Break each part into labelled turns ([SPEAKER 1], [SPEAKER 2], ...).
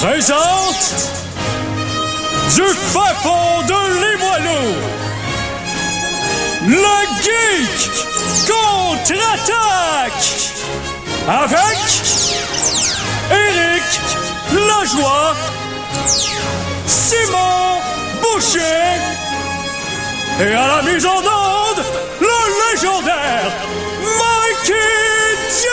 [SPEAKER 1] présente du fin fond de Limoilou, le Geek contre-attaque avec Éric Lajoie, Simon Boucher et à la mise en onde, le légendaire Mikey G!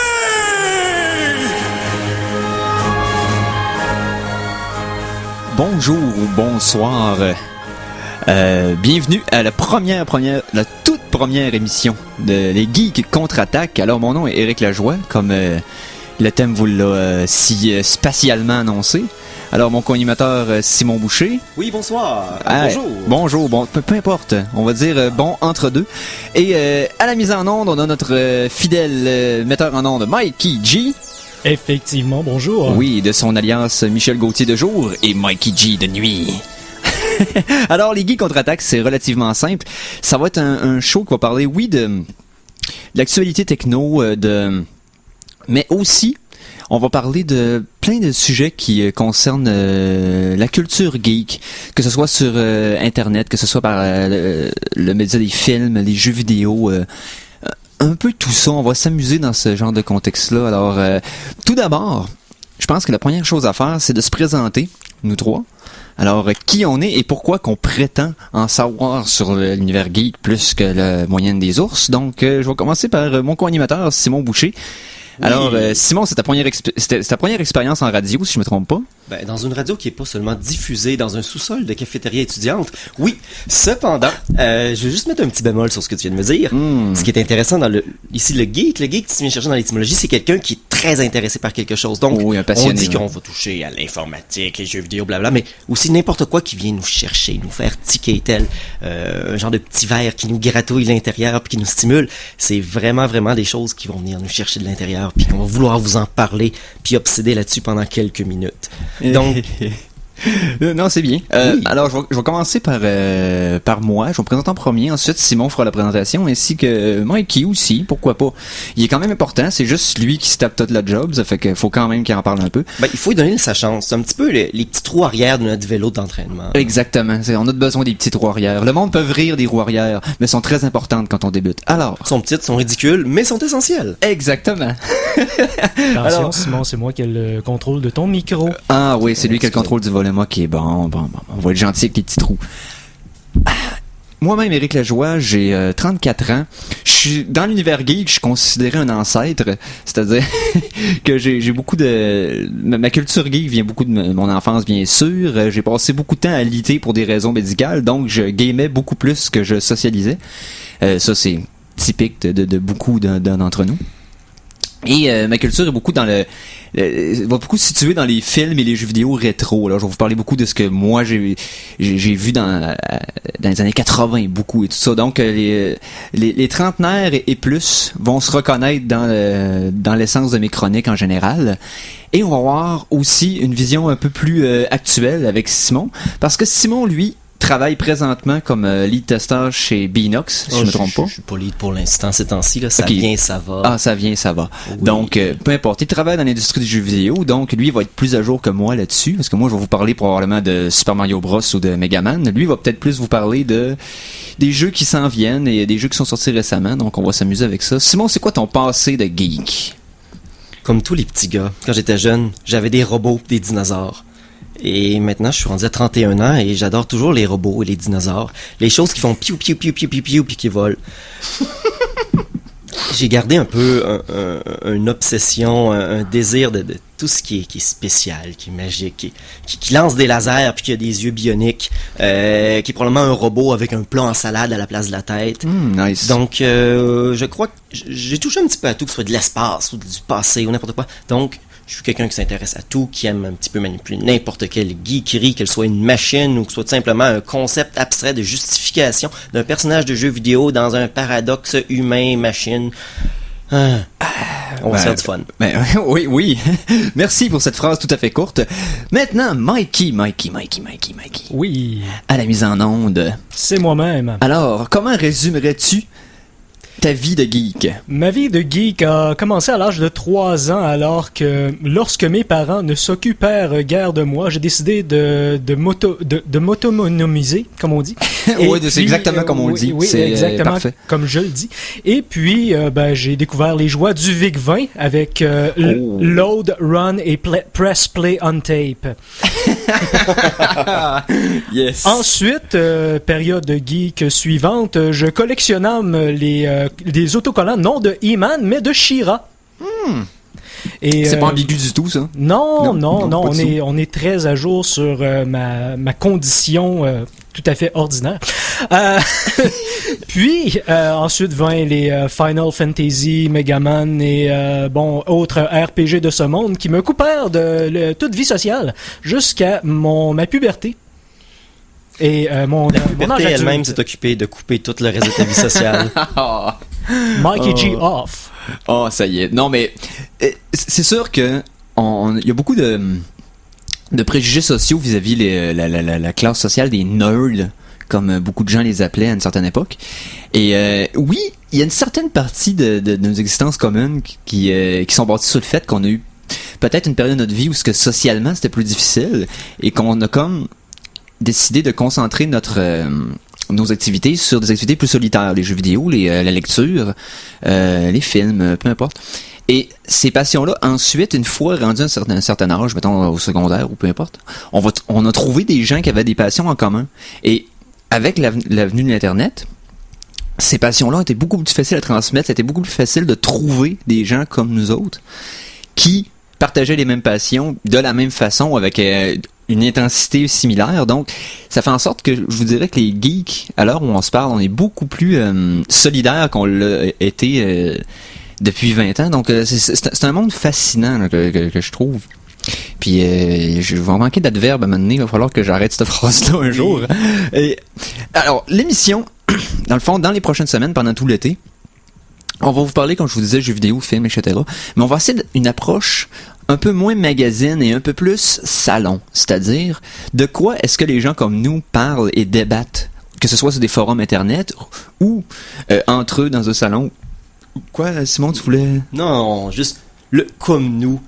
[SPEAKER 2] Bonjour ou bonsoir. Bienvenue à la toute première émission de Les Geeks contre-attaque. Alors, mon nom est Éric Lajoie, comme le thème vous l'a si spatialement annoncé. Alors, mon co-animateur Simon Boucher.
[SPEAKER 3] Oui, bonsoir.
[SPEAKER 2] Bonjour, peu importe. On va dire bon entre deux. Et à la mise en onde, on a notre fidèle metteur en onde, Mikey G.
[SPEAKER 4] Effectivement, bonjour.
[SPEAKER 2] Oui, de son alliance Michel Gauthier de jour et Mikey G de nuit. Alors, les Geeks contre-attaque, c'est relativement simple. Ça va être un show qui va parler, oui, de l'actualité techno, mais aussi, on va parler de plein de sujets qui concernent la culture geek, que ce soit sur Internet, que ce soit par le média des films, les jeux vidéo, un peu tout ça. On va s'amuser dans ce genre de contexte-là. Alors, tout d'abord, je pense que la première chose à faire, c'est de se présenter, nous trois. Alors, qui on est et pourquoi qu'on prétend en savoir sur l'univers geek plus que la moyenne des ours. Donc, je vais commencer par mon co-animateur, Simon Boucher. Oui. Alors, Simon, c'est ta première expérience en radio, si je me trompe pas?
[SPEAKER 3] Ben, dans une radio qui est pas seulement diffusée dans un sous-sol de cafétéria étudiante. Oui, cependant, je vais juste mettre un petit bémol sur ce que tu viens de me dire. Ce qui est intéressant dans ici, le geek que tu viens chercher dans l'étymologie, c'est quelqu'un qui est très intéressé par quelque chose. Donc,
[SPEAKER 2] oui,
[SPEAKER 3] on dit qu'on va toucher à l'informatique, les jeux vidéo, blabla, mais aussi n'importe quoi qui vient nous chercher, nous faire tiquer, tel un genre de petit verre qui nous gratouille l'intérieur puis qui nous stimule. C'est vraiment des choses qui vont venir nous chercher de l'intérieur puis qu'on va vouloir vous en parler puis obséder là-dessus pendant quelques minutes. Donc,
[SPEAKER 2] non, c'est bien.
[SPEAKER 3] Oui.
[SPEAKER 2] Alors, je vais commencer par moi. Je vais me présenter en premier. Ensuite, Simon fera la présentation, ainsi que Mikey aussi. Pourquoi pas? Il est quand même important. C'est juste lui qui se tape toute la job. Ça fait qu'il faut quand même qu'il en parle un peu.
[SPEAKER 3] Ben, il faut lui donner sa chance. C'est un petit peu les petits trous arrière de notre vélo d'entraînement.
[SPEAKER 2] Exactement. On a besoin des petits trous arrière. Le monde peut rire des roues arrière, mais sont très importantes quand on débute. Alors.
[SPEAKER 3] Sont petites, sont ridicules, mais sont essentielles.
[SPEAKER 2] Exactement.
[SPEAKER 4] Attention,
[SPEAKER 2] Alors,
[SPEAKER 4] Simon, c'est moi qui ai le contrôle de ton micro.
[SPEAKER 2] Ah oui, c'est lui qui a le contrôle du volet. Moi qui est bon. On va être gentil avec les petits trous. Moi-même, Éric Lajoie, j'ai 34 ans. Je suis dans l'univers geek, je suis considéré un ancêtre, c'est-à-dire que j'ai beaucoup de... Ma culture geek vient beaucoup de mon enfance, bien sûr. J'ai passé beaucoup de temps à lutter pour des raisons médicales, donc je gamais beaucoup plus que je socialisais. Ça, c'est typique de beaucoup d'entre nous. Et ma culture est beaucoup va beaucoup se situer dans les films et les jeux vidéo rétro. Alors, je vais vous parler beaucoup de ce que moi j'ai vu dans les années 80 beaucoup et tout ça. Donc les trentenaires et plus vont se reconnaître dans l'essence de mes chroniques en général. Et on va voir aussi une vision un peu plus actuelle avec Simon, parce que Simon, lui, travaille présentement comme lead testeur chez Binox, si je me trompe pas.
[SPEAKER 3] Je suis pas lead pour l'instant ces temps-ci, là. Ça vient, ça va.
[SPEAKER 2] Ah, ça vient, ça va.
[SPEAKER 3] Oui.
[SPEAKER 2] Donc, peu importe. Il travaille dans l'industrie du jeu vidéo, donc lui, il va être plus à jour que moi là-dessus, parce que moi, je vais vous parler probablement de Super Mario Bros ou de Mega Man. Lui, il va peut-être plus vous parler des jeux qui s'en viennent et des jeux qui sont sortis récemment, donc on va s'amuser avec ça. Simon, c'est quoi ton passé de geek?
[SPEAKER 3] Comme tous les petits gars, quand j'étais jeune, j'avais des robots, des dinosaures. Et maintenant, je suis rendu à 31 ans et j'adore toujours les robots et les dinosaures. Les choses qui font piou piou piou piou piou piou puis qui volent. J'ai gardé un peu une obsession, un désir de tout ce qui est spécial, qui est magique, qui lance des lasers puis qui a des yeux bioniques, qui est probablement un robot avec un plat en salade à la place de la tête.
[SPEAKER 2] Nice.
[SPEAKER 3] Donc, je crois que j'ai touché un petit peu à tout, que ce soit de l'espace ou du passé ou n'importe quoi. Donc, je suis quelqu'un qui s'intéresse à tout, qui aime un petit peu manipuler n'importe quelle geekerie, qu'elle soit une machine ou que ce soit simplement un concept abstrait de justification d'un personnage de jeu vidéo dans un paradoxe humain-machine. On va se faire du fun.
[SPEAKER 2] Oui. Merci pour cette phrase tout à fait courte. Maintenant, Mikey.
[SPEAKER 4] Oui.
[SPEAKER 2] À la mise en onde.
[SPEAKER 4] C'est moi-même.
[SPEAKER 2] Alors, comment résumerais-tu Ta vie de geek.
[SPEAKER 4] Ma vie de geek a commencé à l'âge de 3 ans, alors que lorsque mes parents ne s'occupèrent guère de moi, j'ai décidé de m'autonomiser, comme on dit.
[SPEAKER 2] Oui, c'est exactement comme on le dit.
[SPEAKER 4] Oui,
[SPEAKER 2] c'est
[SPEAKER 4] exactement
[SPEAKER 2] parfait.
[SPEAKER 4] comme je le dis. Et puis, j'ai découvert les joies du VIC-20 avec Load, Run et Press Play on Tape.
[SPEAKER 2] Yes.
[SPEAKER 4] Ensuite, période geek suivante, je collectionnais des autocollants non de He-Man, mais de She-Ra. Et,
[SPEAKER 2] C'est pas ambigu du tout, ça?
[SPEAKER 4] Non,
[SPEAKER 2] pas du tout.
[SPEAKER 4] on est très à jour sur ma condition tout à fait ordinaire. Puis, ensuite vint les Final Fantasy, Mega Man et autres RPG de ce monde qui me coupèrent de toute vie sociale jusqu'à ma puberté. Et mon âge
[SPEAKER 3] Berthe elle-même
[SPEAKER 4] adulte.
[SPEAKER 3] s'est occupée de couper tout le réseau de ta vie sociale.
[SPEAKER 4] Mikey G off.
[SPEAKER 2] Oh, ça y est. Non, mais c'est sûr que il y a beaucoup de préjugés sociaux vis-à-vis la classe sociale des nerds, comme beaucoup de gens les appelaient à une certaine époque. Et oui, il y a une certaine partie de nos existences communes qui sont bâties sur le fait qu'on a eu peut-être une période de notre vie où socialement c'était plus difficile et qu'on a comme décidé de concentrer nos activités sur des activités plus solitaires, les jeux vidéo, la lecture, les films, peu importe. Et ces passions-là, ensuite, une fois rendu à un certain âge, mettons au secondaire ou peu importe, on a trouvé des gens qui avaient des passions en commun. Et avec l'avenue de l'Internet, ces passions-là ont été beaucoup plus faciles à transmettre, c'était beaucoup plus facile de trouver des gens comme nous autres qui partageaient les mêmes passions de la même façon, avec une intensité similaire. Donc, ça fait en sorte que je vous dirais que les geeks, à l'heure où on se parle, on est beaucoup plus solidaires qu'on l'a été depuis 20 ans. Donc, c'est un monde fascinant là, que je trouve. Puis, je vais manquer d'adverbe à un moment donné. Il va falloir que j'arrête cette phrase-là un jour. Et, alors, l'émission, dans le fond, dans les prochaines semaines, pendant tout l'été, on va vous parler, comme je vous disais, jeux vidéo, films, etc. Mais on va essayer une approche un peu moins magazine et un peu plus salon. C'est-à-dire, de quoi est-ce que les gens comme nous parlent et débattent, que ce soit sur des forums Internet ou entre eux dans un salon. Quoi, Simon, tu voulais...
[SPEAKER 3] Non, juste le comme nous.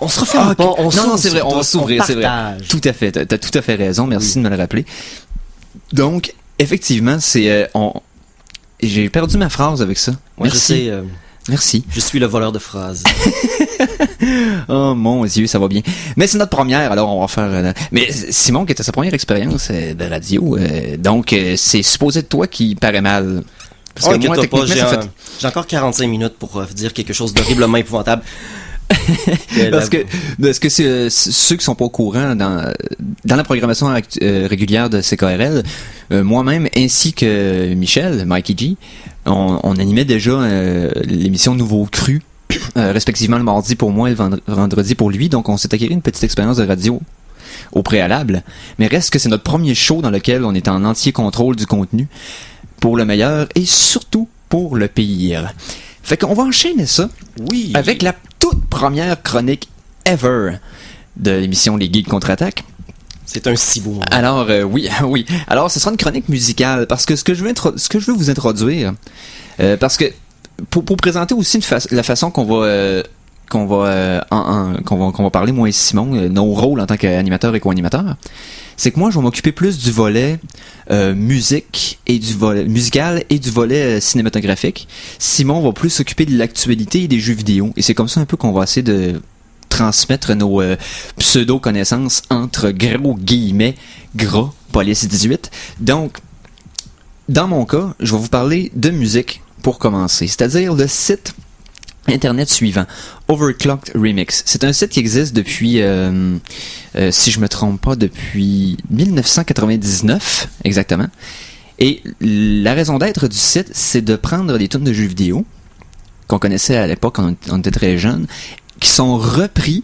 [SPEAKER 3] On se referme pas, on s'ouvre.
[SPEAKER 2] Non, c'est vrai, on va s'ouvrir, c'est vrai.
[SPEAKER 3] Partage.
[SPEAKER 2] Tout à fait, t'as tout à fait raison, merci de me le rappeler. Donc, effectivement, j'ai perdu ma phrase avec ça.
[SPEAKER 3] Moi,
[SPEAKER 2] Merci.
[SPEAKER 3] je sais,
[SPEAKER 2] Merci.
[SPEAKER 3] je suis le voleur de phrases.
[SPEAKER 2] Oh mon Dieu, ça va bien. Mais c'est notre première, alors on va faire... Mais Simon, qui était sa première expérience de radio, donc c'est supposé de toi qui paraît mal. Parce que moi,
[SPEAKER 3] Inquiète-toi pas,
[SPEAKER 2] techniquement,
[SPEAKER 3] j'ai encore 45 minutes pour dire quelque chose d'horriblement épouvantable.
[SPEAKER 2] Parce que ceux qui sont pas au courant dans la programmation régulière de CKRL, moi-même ainsi que Michel, Mikey G, on animait déjà l'émission Nouveau Cru, respectivement le mardi pour moi et le vendredi pour lui. Donc on s'est acquis une petite expérience de radio au préalable. Mais reste que c'est notre premier show dans lequel on est en entier contrôle du contenu, pour le meilleur et surtout pour le pire. Fait qu'on va enchaîner ça avec la toute première chronique ever de l'émission Les Geeks Contre-Attaque.
[SPEAKER 3] C'est un si beau moment.
[SPEAKER 2] Alors, oui. Alors, ce sera une chronique musicale, parce que ce que je veux vous introduire, parce que pour présenter aussi la façon qu'on va parler, moi et Simon, nos rôles en tant qu'animateur et co-animateur, c'est que moi, je vais m'occuper plus du volet musique et du volet musical et du volet cinématographique. Simon va plus s'occuper de l'actualité et des jeux vidéo. Et c'est comme ça un peu qu'on va essayer de transmettre nos pseudo-connaissances entre gros guillemets, gras, police 18. Donc, dans mon cas, je vais vous parler de musique pour commencer. C'est-à-dire le site Internet suivant, Overclocked Remix. C'est un site qui existe depuis, si je me trompe pas, depuis 1999, exactement. Et la raison d'être du site, c'est de prendre des tunes de jeux vidéo, qu'on connaissait à l'époque quand on était très jeunes, qui sont repris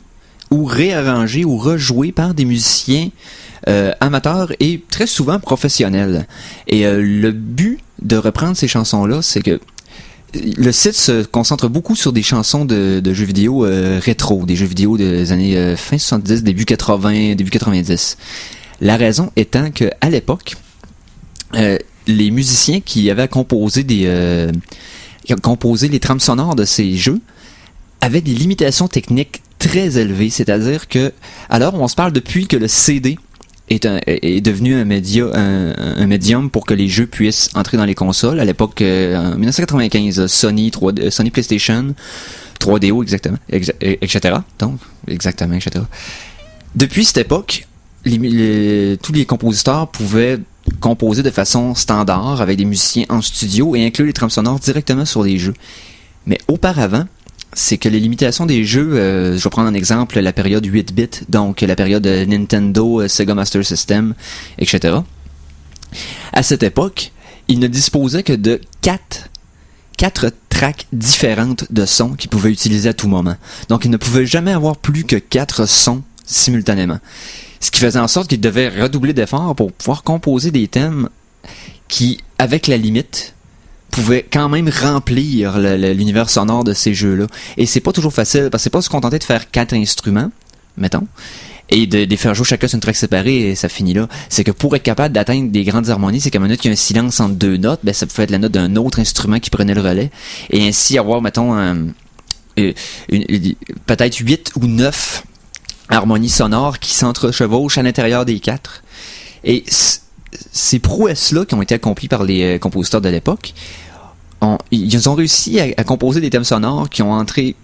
[SPEAKER 2] ou réarrangés ou rejoués par des musiciens amateurs et très souvent professionnels. Et le but de reprendre ces chansons-là, c'est que le site se concentre beaucoup sur des chansons de jeux vidéo rétro, des jeux vidéo des années fin 70, début 80, début 90. La raison étant que à l'époque, les musiciens qui avaient composé composaient les trames sonores de ces jeux avaient des limitations techniques très élevées. C'est-à-dire que, alors on se parle depuis que le CD est devenu un médium pour que les jeux puissent entrer dans les consoles. À l'époque, en 1995, Sony PlayStation, 3DO exactement, etc. Donc, exactement, etc. Depuis cette époque, tous les compositeurs pouvaient composer de façon standard avec des musiciens en studio et inclure les trames sonores directement sur les jeux. Mais auparavant, c'est que les limitations des jeux, je vais prendre un exemple, la période 8-bit, donc la période Nintendo, Sega Master System, etc. À cette époque, ils ne disposaient que de 4 tracks différentes de sons qu'ils pouvaient utiliser à tout moment. Donc ils ne pouvaient jamais avoir plus que 4 sons simultanément. Ce qui faisait en sorte qu'ils devaient redoubler d'efforts pour pouvoir composer des thèmes qui, avec la limite, pouvaient quand même remplir l'univers sonore de ces jeux-là. Et c'est pas toujours facile, parce que c'est pas se contenter de faire 4 instruments, mettons, et de les faire jouer chacun sur une track séparée et ça finit là. C'est que pour être capable d'atteindre des grandes harmonies, c'est qu'à un minute qu'il y a un silence entre 2 notes, ben ça pouvait être la note d'un autre instrument qui prenait le relais. Et ainsi avoir, mettons, peut-être 8 ou 9 harmonies sonores qui s'entrechevauchent à l'intérieur des 4. Et ces prouesses-là qui ont été accomplies par les compositeurs de l'époque, ils ont réussi à composer des thèmes sonores qui ont entré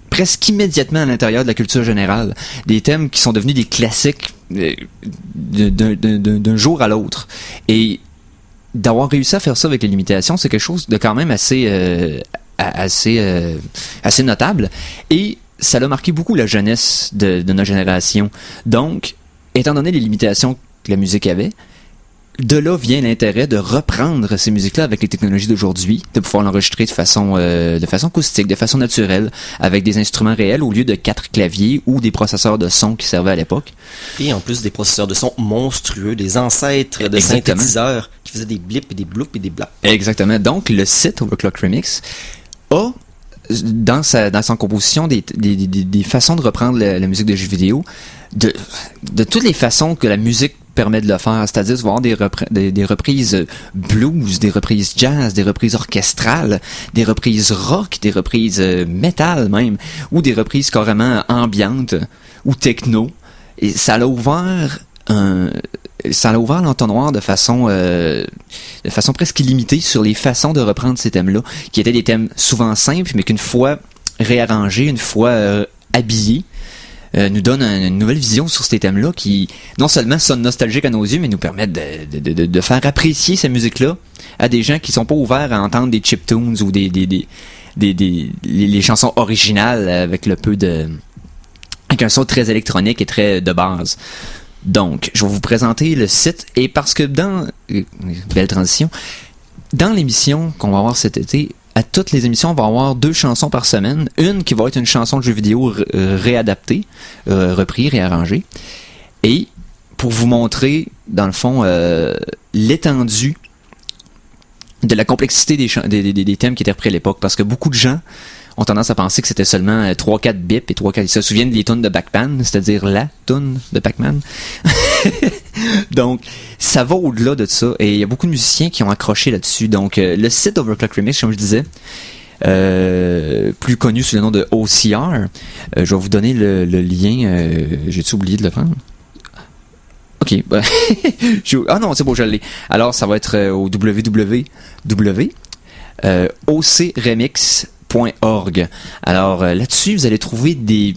[SPEAKER 2] presque immédiatement à l'intérieur de la culture générale. Des thèmes qui sont devenus des classiques d'un jour à l'autre. Et d'avoir réussi à faire ça avec les limitations, c'est quelque chose de quand même assez notable. Et ça a marqué beaucoup la jeunesse de notre génération. Donc, étant donné les limitations que la musique avait, de là vient l'intérêt de reprendre ces musiques-là avec les technologies d'aujourd'hui, de pouvoir l'enregistrer de façon acoustique, de façon naturelle, avec des instruments réels au lieu de 4 claviers ou des processeurs de son qui servaient à l'époque.
[SPEAKER 3] Et en plus des processeurs de son monstrueux, des ancêtres de synthétiseurs qui faisaient des blips et des bloops et des blaps.
[SPEAKER 2] Exactement. Donc, le site Overclock Remix a dans son composition des façons de reprendre la musique de jeux vidéo de toutes les façons que la musique permet de le faire, c'est-à-dire de voir des reprises blues, des reprises jazz, des reprises orchestrales, des reprises rock, des reprises metal même, ou des reprises carrément ambiantes ou techno. Et ça l'a ouvert l'entonnoir de façon presque illimitée sur les façons de reprendre ces thèmes-là, qui étaient des thèmes souvent simples, mais qu'une fois réarrangés, une fois habillés, nous donne une nouvelle vision sur ces thèmes-là qui, non seulement sonnent nostalgiques à nos yeux, mais nous permettent de faire apprécier cette musique-là à des gens qui sont pas ouverts à entendre des chiptunes ou les chansons originales avec avec un son très électronique et très de base. Donc, je vais vous présenter le site, et parce que belle transition, dans l'émission qu'on va avoir cet été, à toutes les émissions, on va avoir 2 chansons par semaine. Une qui va être une chanson de jeu vidéo réadaptée, repris, réarrangée. Et pour vous montrer, dans le fond, l'étendue de la complexité des thèmes qui étaient repris à l'époque. Parce que beaucoup de gens ont tendance à penser que c'était seulement 3-4 bips et 3-4... Ils se souviennent des tunes de Pac-Man, c'est-à-dire la tune de Pac-Man. Donc, ça va au-delà de ça. Et il y a beaucoup de musiciens qui ont accroché là-dessus. Donc, le site Overclock Remix, comme je disais, plus connu sous le nom de OCR, je vais vous donner le lien. J'ai-tu oublié de le prendre? Ok. Ah non, c'est bon, je l'ai. Alors, ça va être au www.ocremix.org. Alors, là-dessus, vous allez trouver des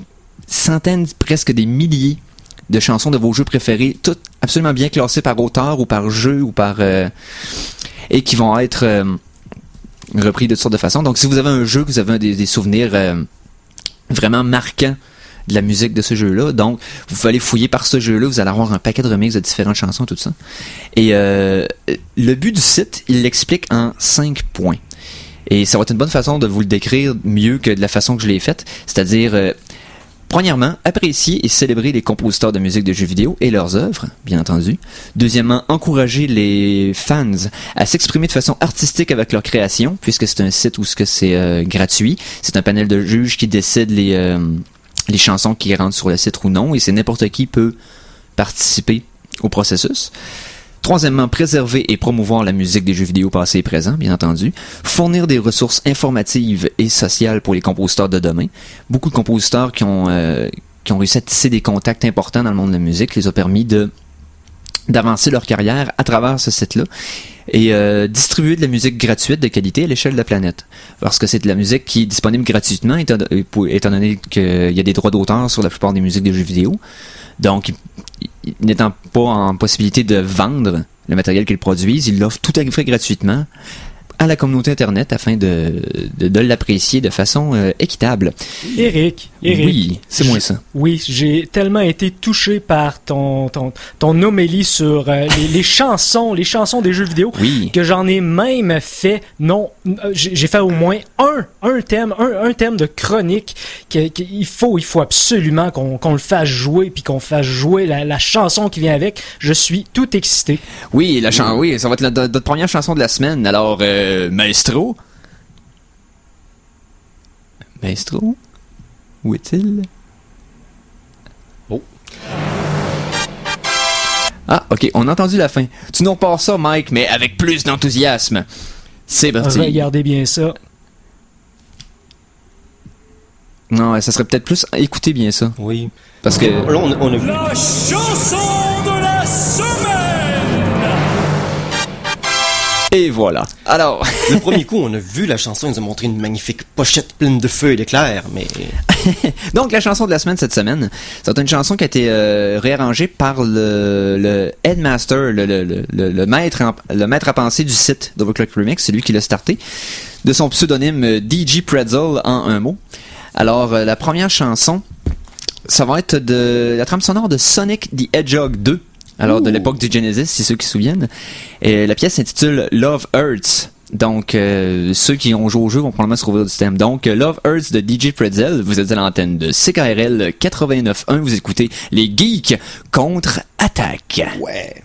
[SPEAKER 2] centaines, presque des milliers de chansons de vos jeux préférés, toutes absolument bien classées par auteur ou par jeu ou par... et qui vont être repris de toutes sortes de façons. Donc, si vous avez un jeu, que vous avez des souvenirs vraiment marquants de la musique de ce jeu-là, donc vous pouvez aller fouiller par ce jeu-là, vous allez avoir un paquet de remixes de différentes chansons, tout ça. Et le but du site, il l'explique en 5 points. Et ça va être une bonne façon de vous le décrire mieux que de la façon que je l'ai faite, c'est-à-dire... Premièrement, apprécier et célébrer les compositeurs de musique de jeux vidéo et leurs œuvres, bien entendu. Deuxièmement, encourager les fans à s'exprimer de façon artistique avec leur création, puisque c'est un site où c'est gratuit. C'est un panel de juges qui décide les chansons qui rentrent sur le site ou non, et c'est n'importe qui peut participer au processus. Troisièmement, préserver et promouvoir la musique des jeux vidéo passés et présents, bien entendu. Fournir des ressources informatives et sociales pour les compositeurs de demain. Beaucoup de compositeurs qui ont réussi à tisser des contacts importants dans le monde de la musique les a permis d'avancer leur carrière à travers ce site-là et distribuer de la musique gratuite de qualité à l'échelle de la planète. Parce que c'est de la musique qui est disponible gratuitement étant donné qu'il y a des droits d'auteur sur la plupart des musiques des jeux vidéo. Donc, n'étant pas en possibilité de vendre le matériel qu'ils produisent, ils l'offrent tout à fait gratuitement à la communauté Internet afin de l'apprécier de façon équitable.
[SPEAKER 4] Eric.
[SPEAKER 2] Oui, c'est moi ça.
[SPEAKER 4] Oui, j'ai tellement été touché par ton homélie sur les chansons des jeux vidéo que j'en ai même fait, j'ai fait au moins un thème de chronique qu'il faut absolument qu'on le fasse jouer puis qu'on fasse jouer la chanson qui vient avec. Je suis tout excité.
[SPEAKER 2] Oui, oui, ça va être notre première chanson de la semaine. Alors, Maestro? Où est-il? Oh. Ah, ok, on a entendu la fin. Tu nous repars ça, Mike, mais avec plus d'enthousiasme. C'est parti.
[SPEAKER 4] Regardez bien ça.
[SPEAKER 2] Non, ça serait peut-être plus... Écoutez bien ça.
[SPEAKER 3] Oui.
[SPEAKER 2] Parce que...
[SPEAKER 3] Là, on a vu...
[SPEAKER 1] La chanson de la semaine!
[SPEAKER 2] Et voilà. Alors...
[SPEAKER 3] Le premier coup, on a vu la chanson, ils nous ont montré une magnifique pochette pleine de feux et d'éclairs, mais...
[SPEAKER 2] Donc, la chanson de la semaine cette semaine, c'est une chanson qui a été réarrangée par le headmaster, le maître à penser du site d'Overclock Remix, c'est lui qui l'a starté, de son pseudonyme DJ Pretzel en un mot. Alors, la première chanson, ça va être de la trame sonore de Sonic the Hedgehog 2. Alors, de l'époque du Genesis, c'est ceux qui se souviennent. Et la pièce s'intitule Love Hurts. Donc, ceux qui ont joué au jeu vont probablement se trouver du thème. Donc, Love Hurts de DJ Pretzel, vous êtes à l'antenne de CKRL 89.1, vous écoutez les Geeks contre-attaque.
[SPEAKER 3] Ouais.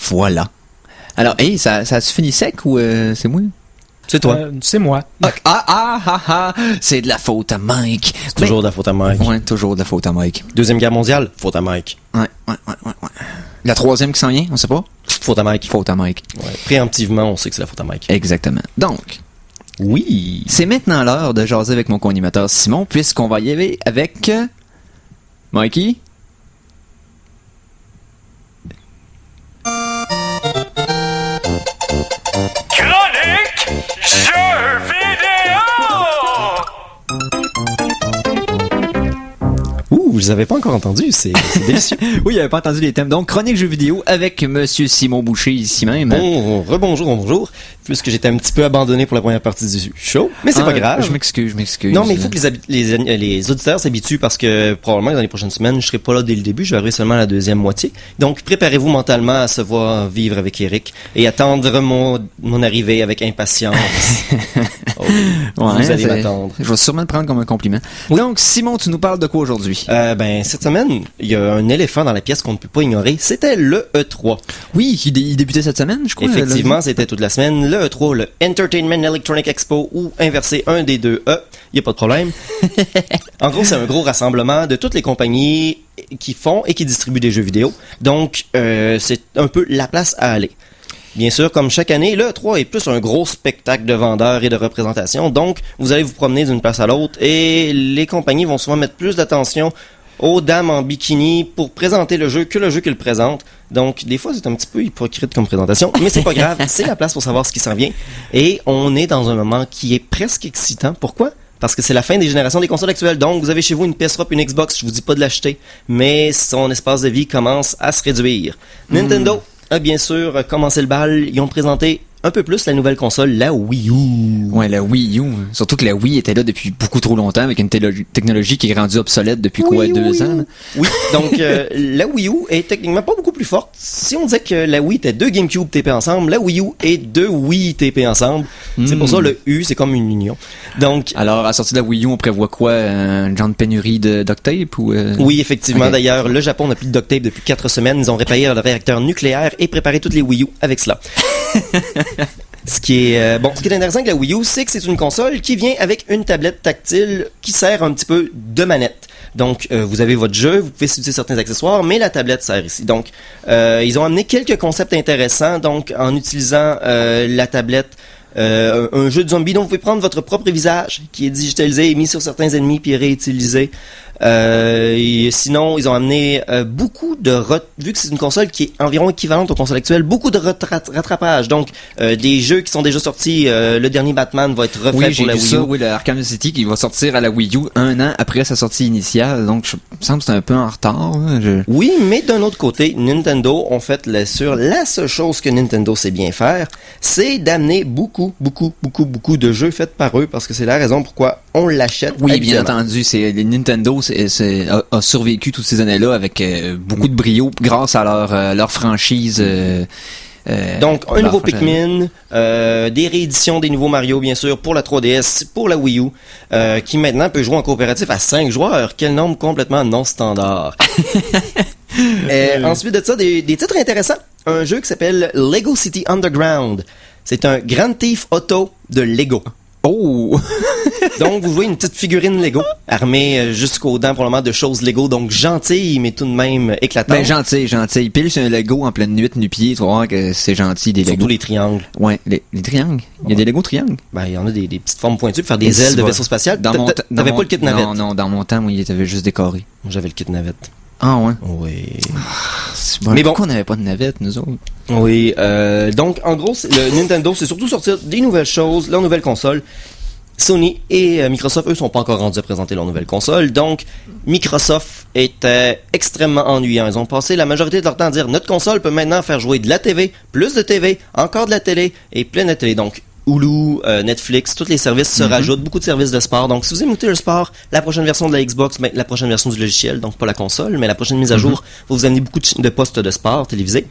[SPEAKER 2] Voilà. Alors, ça se finit sec ou c'est moi?
[SPEAKER 3] C'est toi.
[SPEAKER 4] C'est moi.
[SPEAKER 2] C'est de la faute à Mike.
[SPEAKER 3] C'est toujours de la faute à Mike.
[SPEAKER 2] Ouais, toujours de la faute à Mike.
[SPEAKER 3] Deuxième guerre mondiale, faute à Mike.
[SPEAKER 2] Ouais. La troisième qui s'en vient, on sait pas?
[SPEAKER 3] Faute à Mike.
[SPEAKER 2] Faute à Mike.
[SPEAKER 3] Ouais. Préemptivement, on sait que c'est la faute à Mike.
[SPEAKER 2] Exactement. Donc,
[SPEAKER 3] oui.
[SPEAKER 2] c'est maintenant l'heure de jaser avec mon co-animateur Simon, puisqu'on va y aller avec... Mikey?
[SPEAKER 1] Chronique Jeux vidéo!
[SPEAKER 3] Ouh, je les avais pas encore entendus, c'est délicieux.
[SPEAKER 2] Oui, il n'avait pas entendu les thèmes. Donc, chronique jeux vidéo avec Monsieur Simon Boucher ici même.
[SPEAKER 3] Bon, bonjour. Puisque j'étais un petit peu abandonné pour la première partie du show, mais c'est pas grave.
[SPEAKER 2] Je m'excuse.
[SPEAKER 3] Non, mais il faut que les auditeurs s'habituent parce que probablement dans les prochaines semaines, je serai pas là dès le début, je arriverai seulement à la deuxième moitié. Donc, préparez-vous mentalement à se voir vivre avec Eric et attendre mon arrivée avec impatience. Vous allez m'attendre.
[SPEAKER 2] Je vais sûrement le prendre comme un compliment.
[SPEAKER 3] Oui.
[SPEAKER 2] Donc, Simon, tu nous parles de quoi aujourd'hui?
[SPEAKER 3] Cette semaine, il y a un éléphant dans la pièce qu'on ne peut pas ignorer. C'était le E3.
[SPEAKER 2] Oui, il débutait cette semaine, je crois.
[SPEAKER 3] Effectivement, c'était toute la semaine. Le E3, le Entertainment Electronic Expo, ou inversé un des deux E, il n'y a pas de problème. En gros, c'est un gros rassemblement de toutes les compagnies qui font et qui distribuent des jeux vidéo. Donc, c'est un peu la place à aller. Bien sûr, comme chaque année, le E3 est plus un gros spectacle de vendeurs et de représentation. Donc, vous allez vous promener d'une place à l'autre et les compagnies vont souvent mettre plus d'attention aux dames en bikini pour présenter le jeu qu'ils présentent. Donc, des fois, c'est un petit peu hypocrite comme présentation, mais c'est pas grave, c'est la place pour savoir ce qui s'en vient. Et on est dans un moment qui est presque excitant. Pourquoi? Parce que c'est la fin des générations des consoles actuelles. Donc, vous avez chez vous une PS3 puis une Xbox, je vous dis pas de l'acheter, mais son espace de vie commence à se réduire. Nintendo a bien sûr commencé le bal. Ils ont présenté un peu plus la nouvelle console, la Wii U.
[SPEAKER 2] Ouais, la Wii U. Surtout que la Wii était là depuis beaucoup trop longtemps avec une technologie qui est rendue obsolète depuis
[SPEAKER 3] Oui,
[SPEAKER 2] 2 ans?
[SPEAKER 3] Oui, donc la Wii U est techniquement pas beaucoup plus forte. Si on disait que la Wii était 2 GameCube TP ensemble, la Wii U est 2 Wii TP ensemble. C'est pour ça le U, c'est comme une union. Donc,
[SPEAKER 2] alors, à la sortie de la Wii U, on prévoit quoi? Un genre de pénurie de duct tape? Ou
[SPEAKER 3] Oui, effectivement.
[SPEAKER 2] Okay.
[SPEAKER 3] D'ailleurs, le Japon n'a plus de duct tape depuis 4 semaines. Ils ont réparé le réacteur nucléaire et préparé toutes les Wii U avec cela. Ce qui est intéressant avec la Wii U, c'est que c'est une console qui vient avec une tablette tactile qui sert un petit peu de manette. Donc, vous avez votre jeu, vous pouvez utiliser certains accessoires, mais la tablette sert ici. Donc, ils ont amené quelques concepts intéressants. Donc, en utilisant la tablette, un jeu de zombie dont vous pouvez prendre votre propre visage, qui est digitalisé et mis sur certains ennemis puis réutilisé. Et sinon, ils ont amené beaucoup vu que c'est une console qui est environ équivalente aux consoles actuelles, beaucoup de rattrapage. Donc, des jeux qui sont déjà sortis, le dernier Batman va être refait pour la Wii U.
[SPEAKER 2] Oui, le Arkham City qui va sortir à la Wii U 1 an après sa sortie initiale. Donc, je me semble que c'est un peu en retard.
[SPEAKER 3] Oui, mais d'un autre côté, Nintendo ont fait la seule chose que Nintendo sait bien faire, c'est d'amener beaucoup de jeux faits par eux, parce que c'est la raison pourquoi on l'achète.
[SPEAKER 2] Oui, bien entendu, Nintendo a survécu toutes ces années-là avec beaucoup de brio grâce à leur franchise.
[SPEAKER 3] Donc, un nouveau Pikmin, des rééditions des nouveaux Mario, bien sûr, pour la 3DS, pour la Wii U, qui maintenant peut jouer en coopératif à 5 joueurs. Quel nombre complètement non standard. Ensuite de ça, des titres intéressants. Un jeu qui s'appelle Lego City Underground. C'est un Grand Theft Auto de Lego.
[SPEAKER 2] Oh!
[SPEAKER 3] Donc, vous jouez une petite figurine Lego, armée jusqu'aux dents probablement de choses Lego, donc gentille, mais tout de même éclatante.
[SPEAKER 2] Ben, gentil. Pile sur un Lego en pleine nuit, nu-pied, tu vas voir que c'est gentil, des Lego.
[SPEAKER 3] Surtout les triangles.
[SPEAKER 2] Ouais, les triangles. Il y a des Lego triangles.
[SPEAKER 3] Ben, il y en a des petites formes pointues pour faire des ailes de vaisseau spatial. T'avais pas le kit navette?
[SPEAKER 2] Non, dans mon temps, oui, t'avais juste décoré.
[SPEAKER 3] J'avais le kit navette.
[SPEAKER 2] Ah, ouais?
[SPEAKER 3] Oui.
[SPEAKER 2] Mais pourquoi on n'avait pas de navette, nous autres?
[SPEAKER 3] Oui, donc, en gros, le Nintendo, c'est surtout sortir des nouvelles choses, leur nouvelle console. Sony et Microsoft, eux, sont pas encore rendus à présenter leur nouvelle console. Donc, Microsoft était extrêmement ennuyant. Ils ont passé la majorité de leur temps à dire notre console peut maintenant faire jouer de la TV, plus de TV, encore de la télé et plein de télé. Donc, Hulu, Netflix, tous les services se rajoutent, beaucoup de services de sport. Donc, si vous aimez le sport, la prochaine version de la Xbox, la prochaine version du logiciel, donc pas la console, mais la prochaine mise à jour, va vous amener beaucoup de postes de sport télévisés.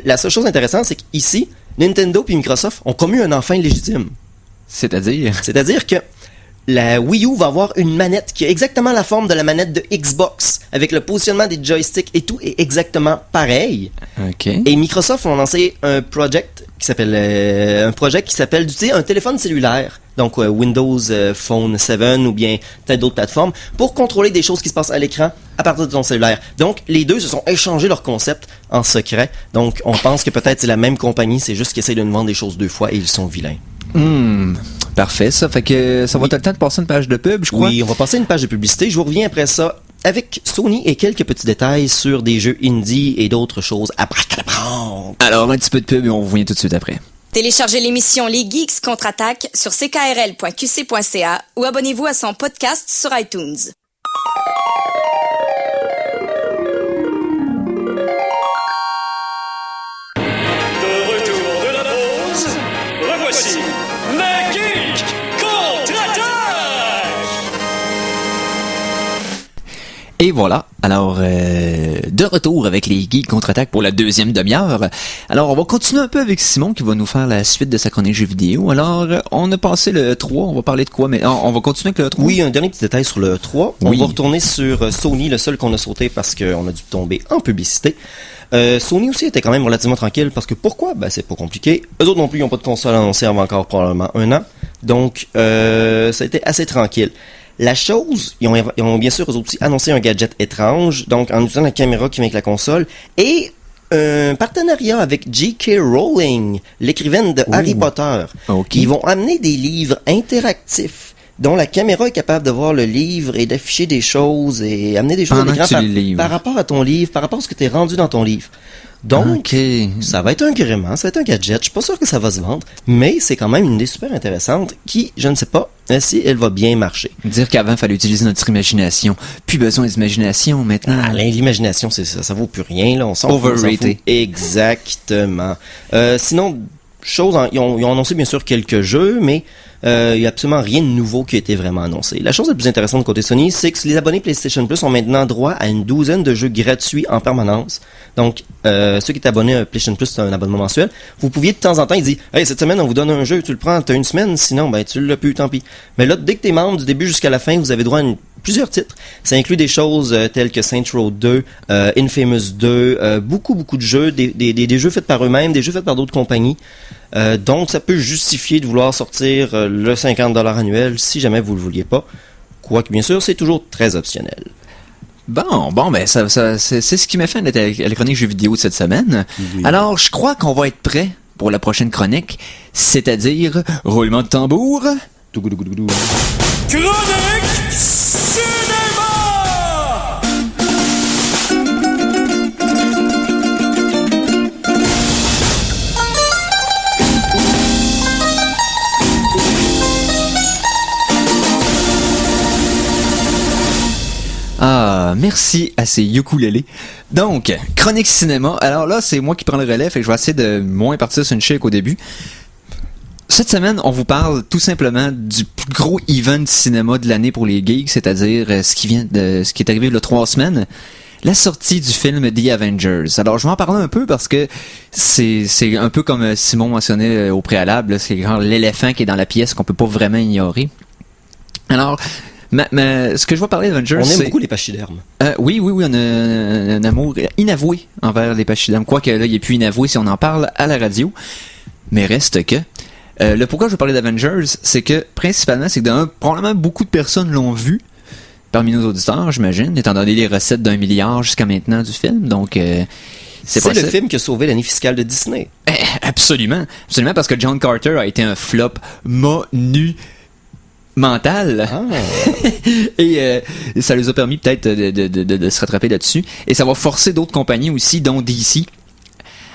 [SPEAKER 3] La seule chose intéressante, c'est qu'ici, Nintendo et Microsoft ont commis un enfant illégitime.
[SPEAKER 2] C'est-à-dire
[SPEAKER 3] que la Wii U va avoir une manette qui a exactement la forme de la manette de Xbox, avec le positionnement des joysticks et tout est exactement pareil.
[SPEAKER 2] OK.
[SPEAKER 3] Et Microsoft ont lancé un projet qui s'appelle d'utiliser un téléphone cellulaire, donc Windows Phone 7 ou bien peut-être d'autres plateformes, pour contrôler des choses qui se passent à l'écran à partir de ton cellulaire. Donc les deux se sont échangés leur concept en secret. Donc on pense que peut-être c'est la même compagnie, c'est juste qu'ils essayent de nous vendre des choses deux fois et ils sont vilains.
[SPEAKER 2] Parfait, ça. Fait que ça va être le temps de passer une page de pub, je crois.
[SPEAKER 3] Oui, on va passer une page de publicité. Je vous reviens après ça avec Sony et quelques petits détails sur des jeux indie et d'autres choses. Abracadabra!
[SPEAKER 2] Alors, un petit peu de pub et on revient tout de suite après.
[SPEAKER 5] Téléchargez l'émission Les Geeks contre-attaque sur ckrl.qc.ca ou abonnez-vous à son podcast sur iTunes.
[SPEAKER 1] De retour de la pause, revoici les Geeks contre-attaque!
[SPEAKER 2] Et voilà, alors de retour avec les Geeks contre-attaque pour la deuxième demi-heure. Alors on va continuer un peu avec Simon qui va nous faire la suite de sa chronique jeux vidéo. Alors on a passé le 3, on va parler de quoi mais on va continuer avec le 3.
[SPEAKER 3] Oui, un dernier petit détail sur le 3.
[SPEAKER 2] Oui.
[SPEAKER 3] On va retourner sur Sony, le seul qu'on a sauté parce qu'on a dû tomber en publicité. Sony aussi était quand même relativement tranquille parce que pourquoi? Ben c'est pas compliqué. Eux autres non plus, ils n'ont pas de console annoncée avant encore probablement 1 an. Donc ça a été assez tranquille. La chose, ils ont bien sûr eux aussi annoncé un gadget étrange, donc en utilisant la caméra qui vient avec la console, et un partenariat avec J.K. Rowling, l'écrivaine de Harry Potter.
[SPEAKER 2] Ok.
[SPEAKER 3] Ils vont amener des livres interactifs dont la caméra est capable de voir le livre et d'afficher des choses et amener des choses
[SPEAKER 2] Pendant
[SPEAKER 3] à l'écran
[SPEAKER 2] que tu les livres.
[SPEAKER 3] par rapport à ton livre, par rapport à ce que tu es rendu dans ton livre. Donc,
[SPEAKER 2] OK.
[SPEAKER 3] ça va être un gréement, ça va être un gadget. Je suis pas sûr que ça va se vendre, mais c'est quand même une idée super intéressante qui, je ne sais pas si elle va bien marcher.
[SPEAKER 2] Dire qu'avant, il fallait utiliser notre imagination. Plus besoin d'imagination maintenant.
[SPEAKER 3] Ah, l'imagination, ça vaut plus rien, là. On s'en fout,
[SPEAKER 2] Overrated.
[SPEAKER 3] on s'en fout. Exactement. Sinon, ils ont annoncé bien sûr quelques jeux, mais il n'y a absolument rien de nouveau qui a été vraiment annoncé. La chose la plus intéressante côté Sony, c'est que les abonnés PlayStation Plus ont maintenant droit à une douzaine de jeux gratuits en permanence. Donc, ceux qui étaient abonnés à PlayStation Plus, c'est un abonnement mensuel. Vous pouviez de temps en temps, ils disent « Hey, cette semaine, on vous donne un jeu, tu le prends, t'as une semaine, sinon, ben, tu l'as plus, tant pis. » Mais là, dès que t'es membre, du début jusqu'à la fin, vous avez droit à plusieurs titres. Ça inclut des choses telles que Saints Row 2, Infamous 2, beaucoup de jeux, des jeux faits par eux-mêmes, des jeux faits par d'autres compagnies. Donc, ça peut justifier de vouloir sortir le 50$ annuel si jamais vous le vouliez pas. Quoique, bien sûr, c'est toujours très optionnel.
[SPEAKER 2] Bon, ben c'est ce qui m'a fait la chronique jeux vidéo de cette semaine.
[SPEAKER 3] Oui.
[SPEAKER 2] Alors, je crois qu'on va être prêt pour la prochaine chronique, c'est-à-dire roulement de tambour.
[SPEAKER 3] Tougoudougoudou.
[SPEAKER 1] Chronique Cinéma!
[SPEAKER 2] Ah, merci à ces ukulélés. Donc, chronique cinéma. Alors là, c'est moi qui prends le relais, fait que je vais essayer de moins partir sur une chic au début. Cette semaine, on vous parle tout simplement du plus gros event cinéma de l'année pour les geeks, c'est-à-dire ce qui est arrivé il y a 3 semaines. La sortie du film The Avengers. Alors, je vais en parler un peu parce que c'est un peu comme Simon mentionnait au préalable, là, c'est genre l'éléphant qui est dans la pièce qu'on peut pas vraiment ignorer. Alors, ce que je vais parler d'Avengers,
[SPEAKER 3] On aime
[SPEAKER 2] c'est...
[SPEAKER 3] beaucoup les pachydermes.
[SPEAKER 2] Oui, on a un amour inavoué envers les pachydermes. Quoique là, il est plus inavoué si on en parle à la radio. Mais reste que... le pourquoi je veux parler d'Avengers, c'est que, principalement, c'est que probablement beaucoup de personnes l'ont vu, parmi nos auditeurs, j'imagine, étant donné les recettes d'1 milliard jusqu'à maintenant du film, donc...
[SPEAKER 3] C'est le film qui a sauvé l'année fiscale de Disney.
[SPEAKER 2] Absolument, parce que John Carter a été un flop monumental.
[SPEAKER 3] Ah.
[SPEAKER 2] Et ça les a permis peut-être de se rattraper là-dessus. Et ça va forcer d'autres compagnies aussi, dont DC,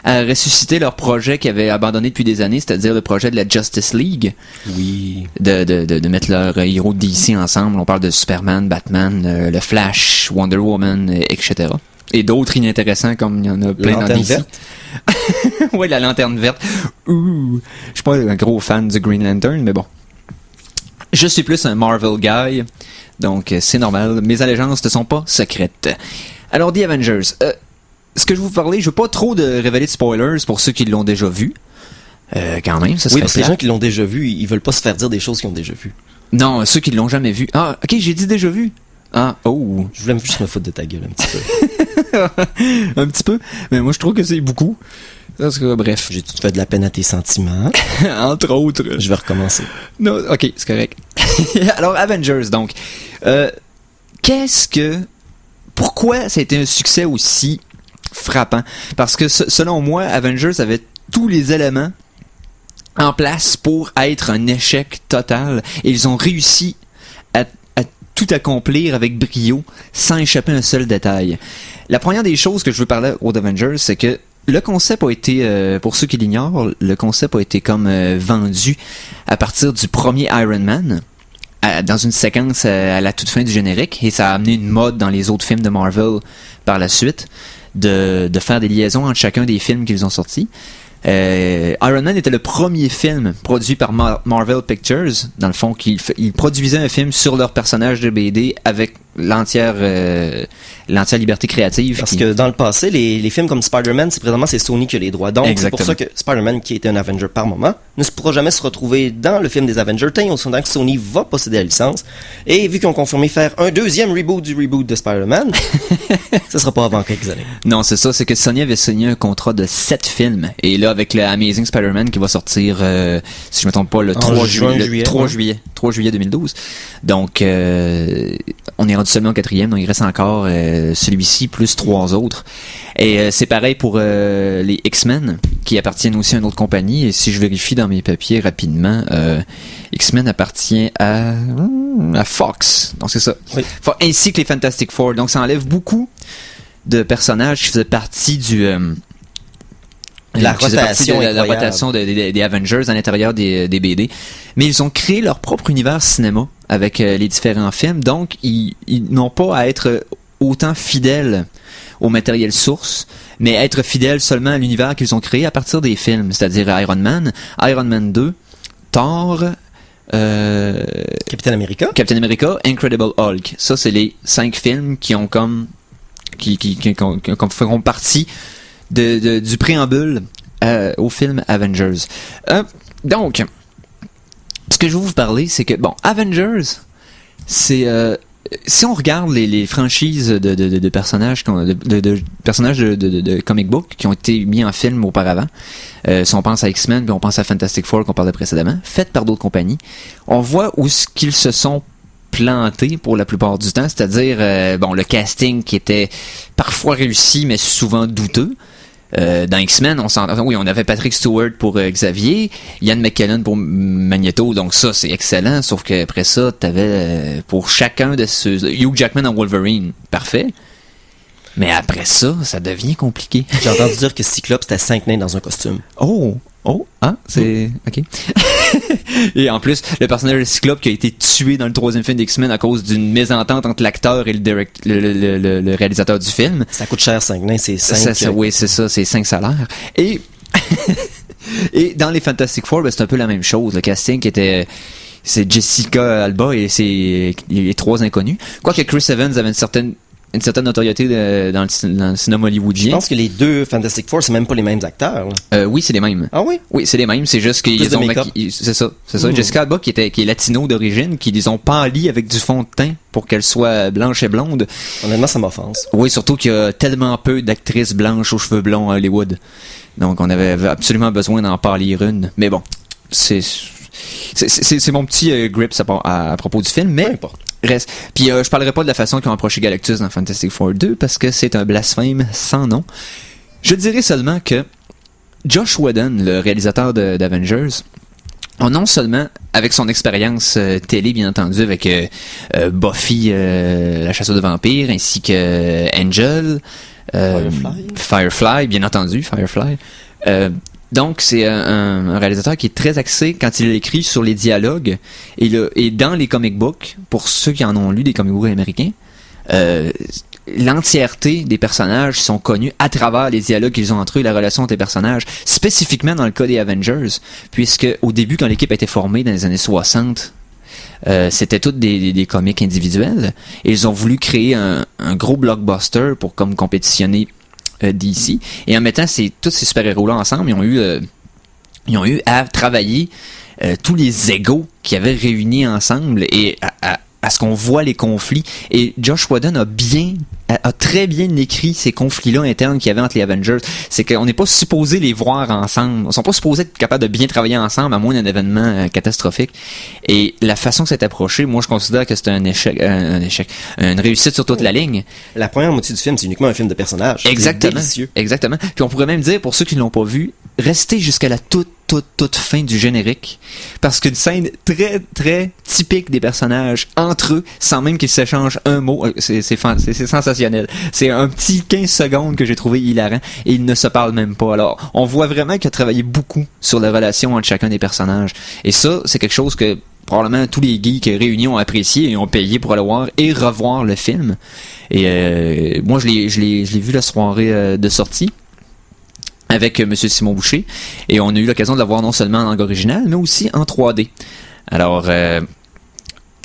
[SPEAKER 2] à ressusciter leur projet qu'ils avaient abandonné depuis des années, c'est-à-dire le projet de la Justice League.
[SPEAKER 3] Oui.
[SPEAKER 2] De mettre leurs héros de DC ensemble. On parle de Superman, Batman, le Flash, Wonder Woman, etc. Et d'autres inintéressants comme il y en a plein dans DC.
[SPEAKER 3] Verte.
[SPEAKER 2] Ouais, la lanterne verte. Ouh, je suis pas un gros fan du Green Lantern, mais bon. Je suis plus un Marvel guy, donc c'est normal. Mes allégeances ne sont pas secrètes. Alors, The Avengers. Ce que je vais vous parler, je veux pas trop de révéler de spoilers pour ceux qui l'ont déjà vu. Quand même, ça serait
[SPEAKER 3] Oui, parce que les
[SPEAKER 2] plate.
[SPEAKER 3] gens qui l'ont déjà vu, ils veulent pas se faire dire des choses qu'ils ont déjà vues.
[SPEAKER 2] Non, ceux qui l'ont jamais vu. Ah, ok, j'ai dit déjà vu. Ah, oh.
[SPEAKER 3] Je voulais juste me foutre de ta gueule un petit peu.
[SPEAKER 2] Un petit peu. Mais moi, je trouve que c'est beaucoup. Parce que, bref.
[SPEAKER 3] Tu te fais de la peine à tes sentiments.
[SPEAKER 2] Entre autres.
[SPEAKER 3] Je vais recommencer.
[SPEAKER 2] Non, ok, c'est correct. Alors, Avengers, donc. Pourquoi ça a été un succès aussi frappant? Parce que, selon moi, Avengers avait tous les éléments en place pour être un échec total. Et ils ont réussi à tout accomplir avec brio, sans échapper à un seul détail. La première des choses que je veux parler aux Avengers, c'est que le concept a été, pour ceux qui l'ignorent, le concept a été comme vendu à partir du premier Iron Man, dans une séquence à la toute fin du générique, et ça a amené une mode dans les autres films de Marvel par la suite, de faire des liaisons entre chacun des films qu'ils ont sortis. Iron Man était le premier film produit par Marvel Pictures, dans le fond, ils produisaient un film sur leur personnage de BD avec l'entière liberté créative.
[SPEAKER 3] Parce que dans le passé, les films comme Spider-Man, c'est Sony qui a les droits. Donc, c'est pour ça que Spider-Man, qui était un Avenger par moment, ne pourra jamais se retrouver dans le film des Avengers, tant que Sony va posséder la licence. Et vu qu'ils ont confirmé faire un deuxième reboot du reboot de Spider-Man, ça sera pas avant quelques années.
[SPEAKER 2] Non, c'est ça, c'est que Sony avait signé un contrat de 7 films. Et là, avec le Amazing Spider-Man qui va sortir, si je me trompe pas, le 3 juillet 2012. Donc, on est rendu seulement au 4e, donc il reste encore celui-ci plus 3 autres. Et c'est pareil pour les X-Men, qui appartiennent aussi à une autre compagnie. Et si je vérifie dans mes papiers rapidement, X-Men appartient à Fox. Donc c'est ça.
[SPEAKER 3] Oui.
[SPEAKER 2] Ainsi que les Fantastic Four. Donc ça enlève beaucoup de personnages qui faisaient partie la rotation des Avengers à l'intérieur des BD. Mais ils ont créé leur propre univers cinéma avec les différents films. Donc, ils n'ont pas à être autant fidèles au matériel source, mais être fidèles seulement à l'univers qu'ils ont créé à partir des films. C'est-à-dire Iron Man 2, Thor,
[SPEAKER 3] Captain America,
[SPEAKER 2] Incredible Hulk. Ça, c'est les 5 films qui feront partie du préambule au film Avengers. Donc, ce que je vais vous parler, c'est que, Avengers, c'est... si on regarde les franchises de personnages, de personnages de comic book qui ont été mis en film auparavant, si on pense à X-Men, puis on pense à Fantastic Four qu'on parlait précédemment, faites par d'autres compagnies, on voit où ce qu'ils se sont plantés pour la plupart du temps, c'est-à-dire le casting qui était parfois réussi mais souvent douteux. Dans X-Men, on avait Patrick Stewart pour Xavier, Ian McKellen pour Magneto, donc ça c'est excellent, sauf qu'après ça t'avais pour chacun de ceux Hugh Jackman en Wolverine, parfait. Mais après ça devient compliqué.
[SPEAKER 3] J'ai entendu dire que Cyclope c'était 5 nains dans un costume.
[SPEAKER 2] C'est... ok. Et en plus, le personnage de Cyclope qui a été tué dans le 3e film d'X-Men à cause d'une mésentente entre l'acteur et le réalisateur du film.
[SPEAKER 3] Ça coûte cher, 5 nains, c'est 5...
[SPEAKER 2] Oui, c'est ça, c'est 5 salaires. Et dans les Fantastic Four, c'est un peu la même chose. Le casting qui était... C'est Jessica Alba et les 3 inconnus. Quoique Chris Evans avait une certaine notoriété dans le cinéma hollywoodien.
[SPEAKER 3] Je pense que les 2 Fantastic Four, c'est même pas les mêmes acteurs.
[SPEAKER 2] Oui, c'est les mêmes.
[SPEAKER 3] Ah oui?
[SPEAKER 2] Oui, c'est les mêmes. C'est juste qu'ils ont c'est ça. Jessica Alba qui est latino d'origine, qui les ont pâlis avec du fond de teint pour qu'elle soit blanche et blonde.
[SPEAKER 3] Honnêtement, ça m'offense.
[SPEAKER 2] Oui, surtout qu'il y a tellement peu d'actrices blanches aux cheveux blonds à Hollywood. Donc, on avait absolument besoin d'en pâlir une. Mais bon, c'est mon petit grips à propos du film, mais
[SPEAKER 3] peu importe.
[SPEAKER 2] Reste. Puis je parlerai pas de la façon qu'ils ont approché Galactus dans Fantastic Four 2 parce que c'est un blasphème sans nom. Je dirais seulement que Josh Whedon, le réalisateur d'Avengers, non seulement avec son expérience télé bien entendu avec Buffy la chasseuse de vampires ainsi que Angel, Firefly bien entendu, Firefly. Donc, c'est un réalisateur qui est très axé, quand il écrit, sur les dialogues. Et dans les comic books, pour ceux qui en ont lu des comic books américains, l'entièreté des personnages sont connus à travers les dialogues qu'ils ont entre eux, la relation entre les personnages, spécifiquement dans le cas des Avengers, puisque au début, quand l'équipe a été formée dans les années 60, c'était toutes des comics individuels. Et ils ont voulu créer un gros blockbuster pour comme compétitionner DC, et en mettant tous ces super-héros-là ensemble, ils ont eu à travailler tous les égos qui avaient réunis ensemble et à ce qu'on voit les conflits. Et Josh Whedon a très bien écrit ces conflits-là internes qu'il y avait entre les Avengers. C'est qu'on n'est pas supposé les voir ensemble. Ils sont pas supposés être capables de bien travailler ensemble à moins d'un événement catastrophique. Et la façon que c'est approché, moi je considère que c'est un échec, une réussite sur toute la ligne.
[SPEAKER 3] La première moitié du film, c'est uniquement un film de personnages.
[SPEAKER 2] Exactement.
[SPEAKER 3] C'est délicieux.
[SPEAKER 2] Exactement. Puis on pourrait même dire, pour ceux qui ne l'ont pas vu, restez jusqu'à la toute fin du générique. Parce qu'une scène très, très typique des personnages entre eux, sans même qu'ils s'échangent un mot, c'est sensationnel. C'est un petit 15 secondes que j'ai trouvé hilarant et ils ne se parlent même pas. Alors, on voit vraiment qu'il a travaillé beaucoup sur la relation entre chacun des personnages. Et ça, c'est quelque chose que probablement tous les geeks réunis ont apprécié et ont payé pour aller voir et revoir le film. Et moi, je l'ai vu la soirée de sortie avec Monsieur Simon Boucher, et on a eu l'occasion de la voir non seulement en langue originale, mais aussi en 3D. Alors, le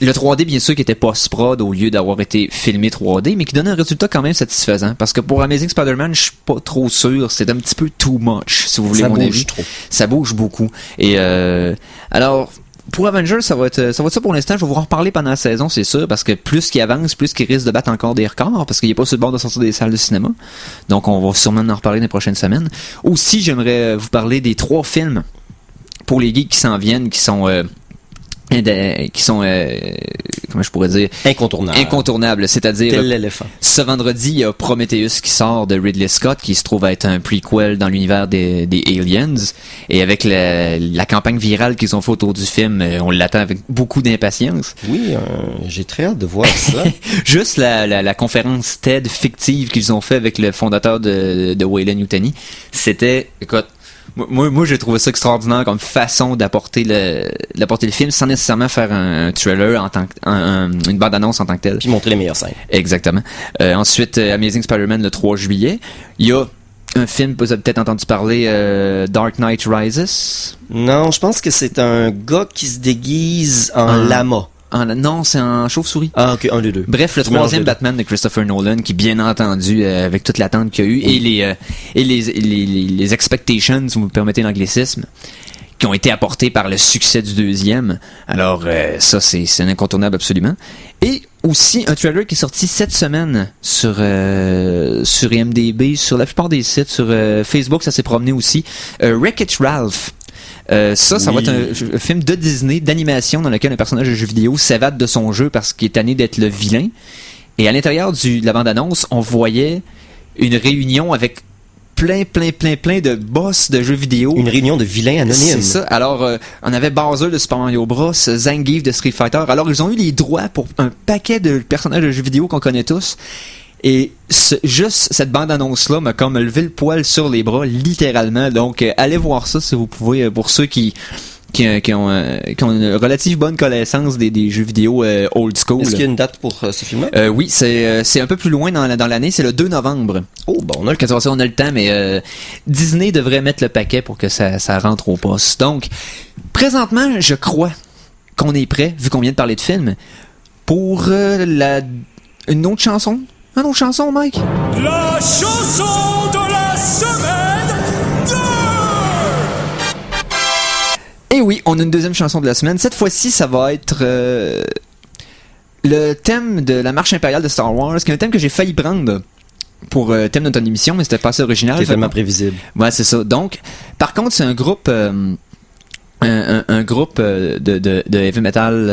[SPEAKER 2] 3D, bien sûr, qui était post-prod au lieu d'avoir été filmé 3D, mais qui donnait un résultat quand même satisfaisant. Parce que pour Amazing Spider-Man, je suis pas trop sûr, c'est un petit peu too much, si vous voulez mon avis.
[SPEAKER 3] Trop.
[SPEAKER 2] Ça bouge beaucoup. Et alors, pour Avengers, ça va être ça pour l'instant. Je vais vous en reparler pendant la saison, c'est sûr, parce que plus qu'il avance, plus qu'il risque de battre encore des records, parce qu'il n'est pas sur le bord de sortir des salles de cinéma. Donc, on va sûrement en reparler dans les prochaines semaines. Aussi, j'aimerais vous parler des 3 films pour les geeks qui s'en viennent, qui sont comment je pourrais dire, incontournables, c'est-à-dire
[SPEAKER 3] tel l'éléphant.
[SPEAKER 2] ce vendredi il y a Prometheus qui sort de Ridley Scott, qui se trouve être un prequel dans l'univers des Aliens, et avec la campagne virale qu'ils ont fait autour du film, on l'attend avec beaucoup d'impatience.
[SPEAKER 3] Oui, j'ai très hâte de voir ça.
[SPEAKER 2] Juste la conférence TED fictive qu'ils ont fait avec le fondateur de Wayland Yutani, c'était, écoute, moi j'ai trouvé ça extraordinaire comme façon d'apporter le film sans nécessairement faire un trailer une bande-annonce en tant que telle.
[SPEAKER 3] Puis montrer les meilleures scènes. Exactement.
[SPEAKER 2] Ensuite, Amazing Spider-Man le 3 juillet. Il y a un film, vous avez peut-être entendu parler, Dark Knight Rises.
[SPEAKER 3] Non, je pense que c'est un gars qui se déguise en lama.
[SPEAKER 2] Non, c'est en chauve-souris.
[SPEAKER 3] Ah, ok, un des deux.
[SPEAKER 2] Bref, le 3e Batman de Christopher Nolan, qui bien entendu, avec toute l'attente qu'il y a eu, et les expectations, si vous me permettez l'anglicisme, qui ont été apportés par le succès du 2e. Alors, ça, c'est un incontournable absolument. Et aussi, un trailer qui est sorti cette semaine sur IMDb, sur la plupart des sites, sur Facebook, ça s'est promené aussi. Wreck-It Ralph. Ça va être un film de Disney, d'animation, dans lequel un personnage de jeu vidéo s'évade de son jeu parce qu'il est tanné d'être le vilain. Et à l'intérieur de la bande-annonce, on voyait une réunion avec plein de boss de jeux vidéo.
[SPEAKER 3] Une réunion de vilains anonymes.
[SPEAKER 2] C'est ça. Alors, on avait Bowser de Super Mario Bros, Zangief de Street Fighter. Alors, ils ont eu les droits pour un paquet de personnages de jeux vidéo qu'on connaît tous. Et juste cette bande-annonce-là m'a comme levé le poil sur les bras, littéralement. Donc, allez voir ça si vous pouvez, pour ceux qui ont une relative bonne connaissance des jeux vidéo old school.
[SPEAKER 3] Est-ce qu'il y a une date pour ce film-là?
[SPEAKER 2] Oui, c'est un peu plus loin dans l'année, c'est le 2 novembre.
[SPEAKER 3] Oh, bon, on a
[SPEAKER 2] le temps, mais Disney devrait mettre le paquet pour que ça rentre au poste. Donc, présentement, je crois qu'on est prêt, vu qu'on vient de parler de film, pour une autre chanson. Une autre chanson, Mike?
[SPEAKER 1] La chanson de la semaine 2!
[SPEAKER 2] Et oui, on a une deuxième chanson de la semaine. Cette fois-ci, ça va être le thème de la marche impériale de Star Wars, qui est un thème que j'ai failli prendre pour thème de ton émission, mais c'était pas assez original.
[SPEAKER 3] C'est tellement prévisible.
[SPEAKER 2] Ouais, c'est ça. Donc, par contre, c'est un groupe... un groupe de heavy metal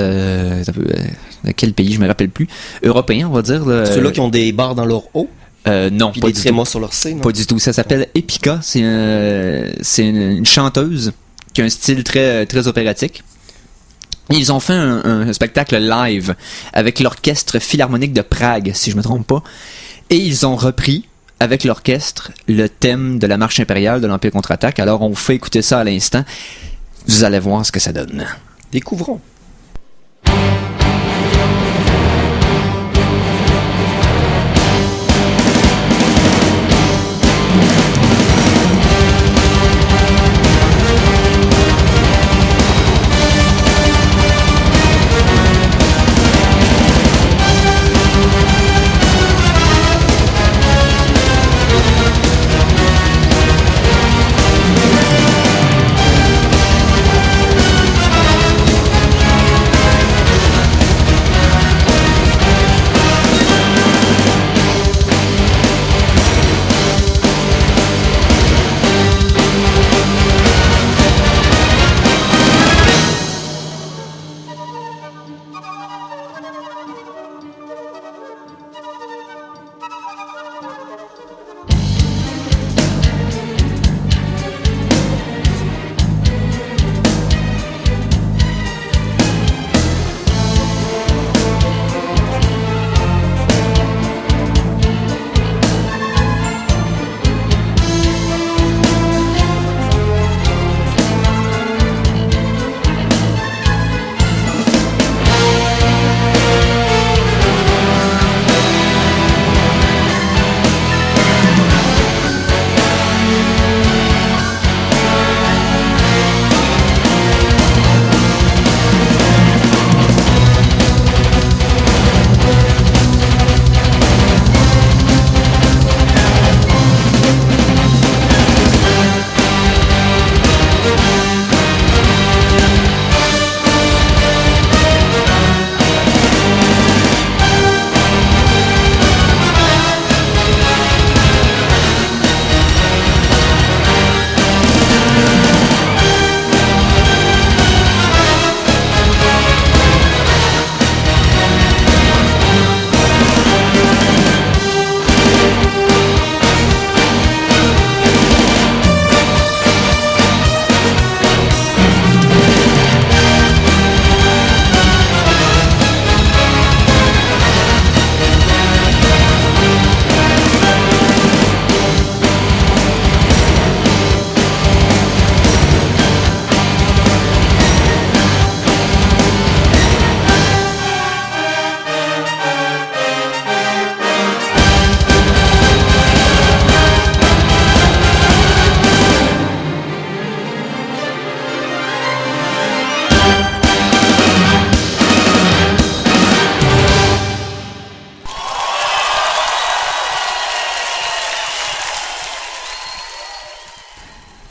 [SPEAKER 2] de quel pays, je me rappelle plus, européen, on va dire.
[SPEAKER 3] Ceux-là qui ont des barres dans leur haut?
[SPEAKER 2] Non,
[SPEAKER 3] puis
[SPEAKER 2] pas
[SPEAKER 3] des
[SPEAKER 2] du
[SPEAKER 3] trémas
[SPEAKER 2] tout.
[SPEAKER 3] sur leur C, non?
[SPEAKER 2] Pas du tout. Ça s'appelle Epica. C'est une chanteuse qui a un style très, très opératique. Ils ont fait un spectacle live avec l'orchestre philharmonique de Prague, si je me trompe pas. Et ils ont repris avec l'orchestre le thème de la marche impériale de l'Empire contre-attaque. Alors, on vous fait écouter ça à l'instant. Vous allez voir ce que ça donne.
[SPEAKER 3] Découvrons.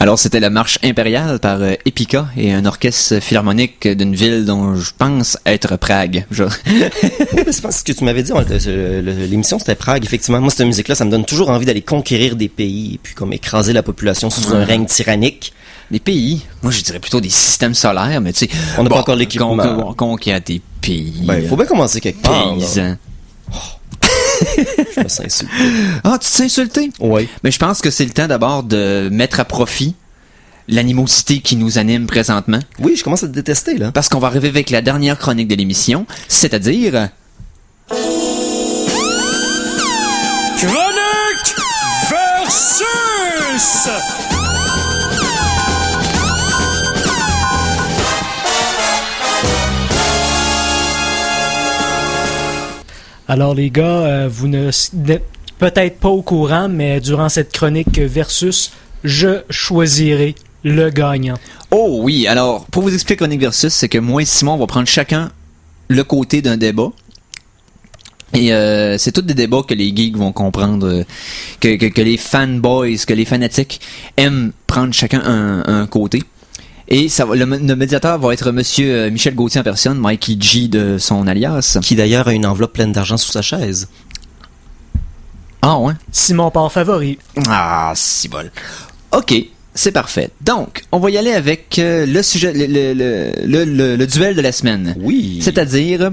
[SPEAKER 2] Alors, c'était la marche impériale par Epica et un orchestre philharmonique d'une ville dont je pense être Prague.
[SPEAKER 3] Oui, mais c'est pas ce que tu m'avais dit. L'émission, c'était Prague, effectivement. Moi, cette musique-là, ça me donne toujours envie d'aller conquérir des pays et puis comme écraser la population sous un règne tyrannique.
[SPEAKER 2] Des pays? Moi, je dirais plutôt des systèmes solaires, mais tu sais...
[SPEAKER 3] On n'a pas encore l'équipement.
[SPEAKER 2] Conquérir des pays.
[SPEAKER 3] Ben, faut bien commencer quelque part.
[SPEAKER 2] Paysans.
[SPEAKER 3] Je me sens insulté.
[SPEAKER 2] Ah, tu te sens insulté?
[SPEAKER 3] Oui.
[SPEAKER 2] Mais je pense que c'est le temps d'abord de mettre à profit l'animosité qui nous anime présentement.
[SPEAKER 3] Oui, je commence à te détester, là.
[SPEAKER 2] Parce qu'on va arriver avec la dernière chronique de l'émission, c'est-à-dire...
[SPEAKER 1] Chronique versus.
[SPEAKER 4] Alors les gars, vous n'êtes peut-être pas au courant, mais durant cette chronique versus, je choisirai le gagnant.
[SPEAKER 2] Oh oui, alors, pour vous expliquer chronique versus, c'est que moi et Simon, on va prendre chacun le côté d'un débat. Et c'est tous des débats que les geeks vont comprendre, que les fanboys, que les fanatiques aiment prendre chacun un côté. Et ça va, le médiateur va être monsieur Michel Gauthier en personne, Mikey G de son alias.
[SPEAKER 3] Qui d'ailleurs a une enveloppe pleine d'argent sous sa chaise.
[SPEAKER 2] Ah ouais?
[SPEAKER 4] Simon part favori.
[SPEAKER 2] Ah, si bol. Ok, c'est parfait. Donc, on va y aller avec le sujet, le duel de la semaine.
[SPEAKER 3] Oui.
[SPEAKER 2] C'est-à-dire...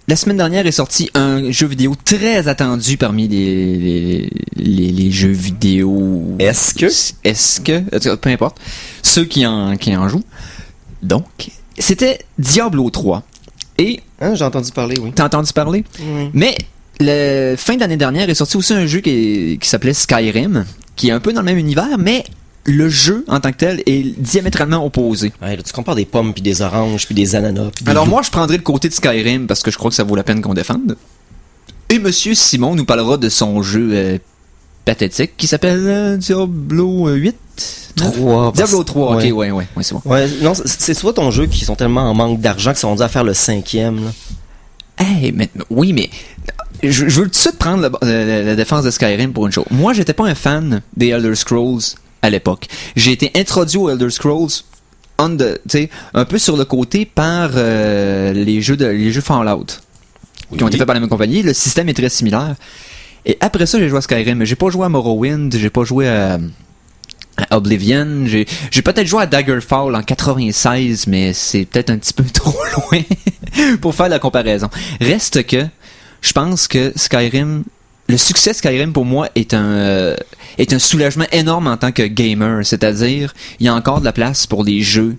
[SPEAKER 2] La semaine dernière est sorti un jeu vidéo très attendu parmi les jeux vidéo.
[SPEAKER 3] Est-ce que?
[SPEAKER 2] Peu importe. Ceux qui en jouent. Donc, c'était Diablo 3. Et...
[SPEAKER 3] Hein, j'ai entendu parler, oui.
[SPEAKER 2] T'as entendu parler? Mais, fin d'année dernière est sorti aussi un jeu qui s'appelait Skyrim, qui est un peu dans le même univers, mais... Le jeu, en tant que tel, est diamétralement opposé.
[SPEAKER 3] Ouais, là, tu compares des pommes, puis des oranges, puis des ananas. Puis
[SPEAKER 2] Alors moi, je prendrais le côté de Skyrim, parce que je crois que ça vaut la peine qu'on défende. Et Monsieur Simon nous parlera de son jeu pathétique, qui s'appelle Diablo 8?
[SPEAKER 3] 3.
[SPEAKER 2] Diablo 3,
[SPEAKER 3] ouais.
[SPEAKER 2] Ok, ouais, c'est bon.
[SPEAKER 3] Ouais, non, c'est soit ton jeu qui sont tellement en manque d'argent qu'ils sont rendus à faire le 5e, là.
[SPEAKER 2] Hey, mais je veux tout de suite prendre la défense de Skyrim pour une chose. Moi, j'étais pas un fan des Elder Scrolls à l'époque. J'ai été introduit aux Elder Scrolls un peu sur le côté par les jeux Fallout qui ont été faits par la même compagnie. Le système est très similaire. Et après ça, j'ai joué à Skyrim. Mais j'ai pas joué à Morrowind, j'ai pas joué à Oblivion. J'ai peut-être joué à Daggerfall en 96, mais c'est peut-être un petit peu trop loin pour faire la comparaison. Reste que je pense que Skyrim... Le succès de Skyrim, pour moi, est un soulagement énorme en tant que gamer. C'est-à-dire, il y a encore de la place pour des jeux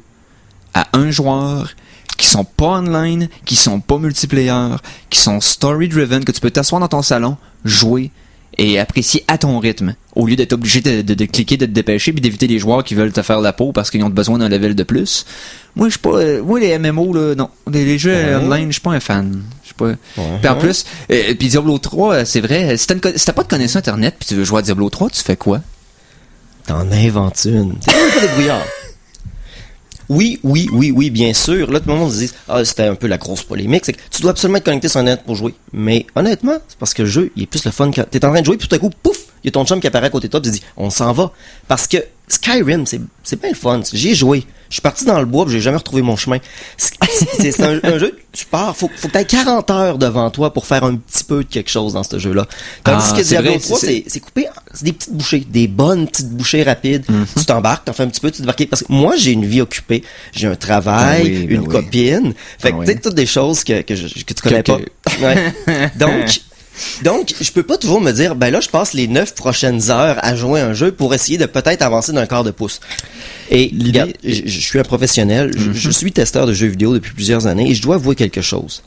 [SPEAKER 2] à un joueur, qui sont pas online, qui sont pas multiplayer, qui sont story-driven, que tu peux t'asseoir dans ton salon, jouer et apprécier à ton rythme, au lieu d'être obligé de cliquer, de te dépêcher, puis d'éviter les joueurs qui veulent te faire la peau parce qu'ils ont besoin d'un level de plus. Moi, je suis pas... moi, les MMO, là, non. Les jeux online, je suis pas un fan. Puis en plus, puis Diablo 3, c'est vrai, si t'as pas de connexion Internet puis tu veux jouer à Diablo 3, tu fais quoi?
[SPEAKER 3] T'en inventes une. T'es même pas débrouillard. Oui, bien sûr. Là, tout le monde se dit, c'était un peu la grosse polémique, c'est que tu dois absolument être connecté sur Internet pour jouer. Mais honnêtement, c'est parce que le jeu, il est plus le fun quand t'es en train de jouer, puis tout à coup, pouf, il y a ton chum qui apparaît à côté de toi, puis il dit, on s'en va. Parce que Skyrim, c'est bien le fun. J'y ai joué. Je suis parti dans le bois, puis j'ai jamais retrouvé mon chemin. C'est un jeu, tu pars, faut que t'aies 40 heures devant toi pour faire un petit peu de quelque chose dans ce jeu-là. Tandis que Diablo 3, c'est coupé, c'est des petites bouchées, des bonnes petites bouchées rapides. Tu t'embarques, t'en fais un petit peu, tu te débarques. Parce que moi, j'ai une vie occupée. J'ai un travail, une copine. Fait que, tu sais, toutes des choses que tu connais pas. Ouais. Donc, je peux pas toujours me dire, ben là, je passe les 9 prochaines heures à jouer à un jeu pour essayer de peut-être avancer d'un quart de pouce. Et regarde, je suis un professionnel, je suis testeur de jeux vidéo depuis plusieurs années et je dois avouer quelque chose.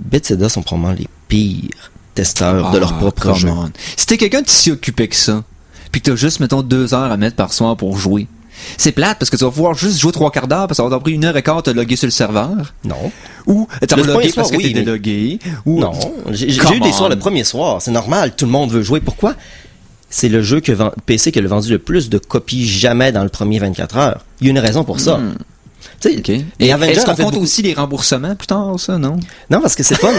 [SPEAKER 3] Bethesda sont probablement les pires testeurs de leur propre jeu.
[SPEAKER 2] Si t'es quelqu'un qui s'y occupait que ça, puis que t'as juste, mettons, 2 heures à mettre par soir pour jouer, c'est plate parce que tu vas pouvoir juste jouer 3/4 d'heure parce que ça va t'en pris 1h15 à te loguer sur le serveur.
[SPEAKER 3] Non.
[SPEAKER 2] Ou t'as relogué parce que t'es délogué. Ou...
[SPEAKER 3] Non. J'ai eu des soirs le premier soir. C'est normal. Tout le monde veut jouer. Pourquoi? C'est le jeu PC qui a vendu le plus de copies jamais dans le premier 24 heures. Il y a une raison pour ça.
[SPEAKER 2] Okay. Et est-ce qu'on compte aussi les remboursements plus tard, ça, non? Non,
[SPEAKER 3] parce que c'est fun.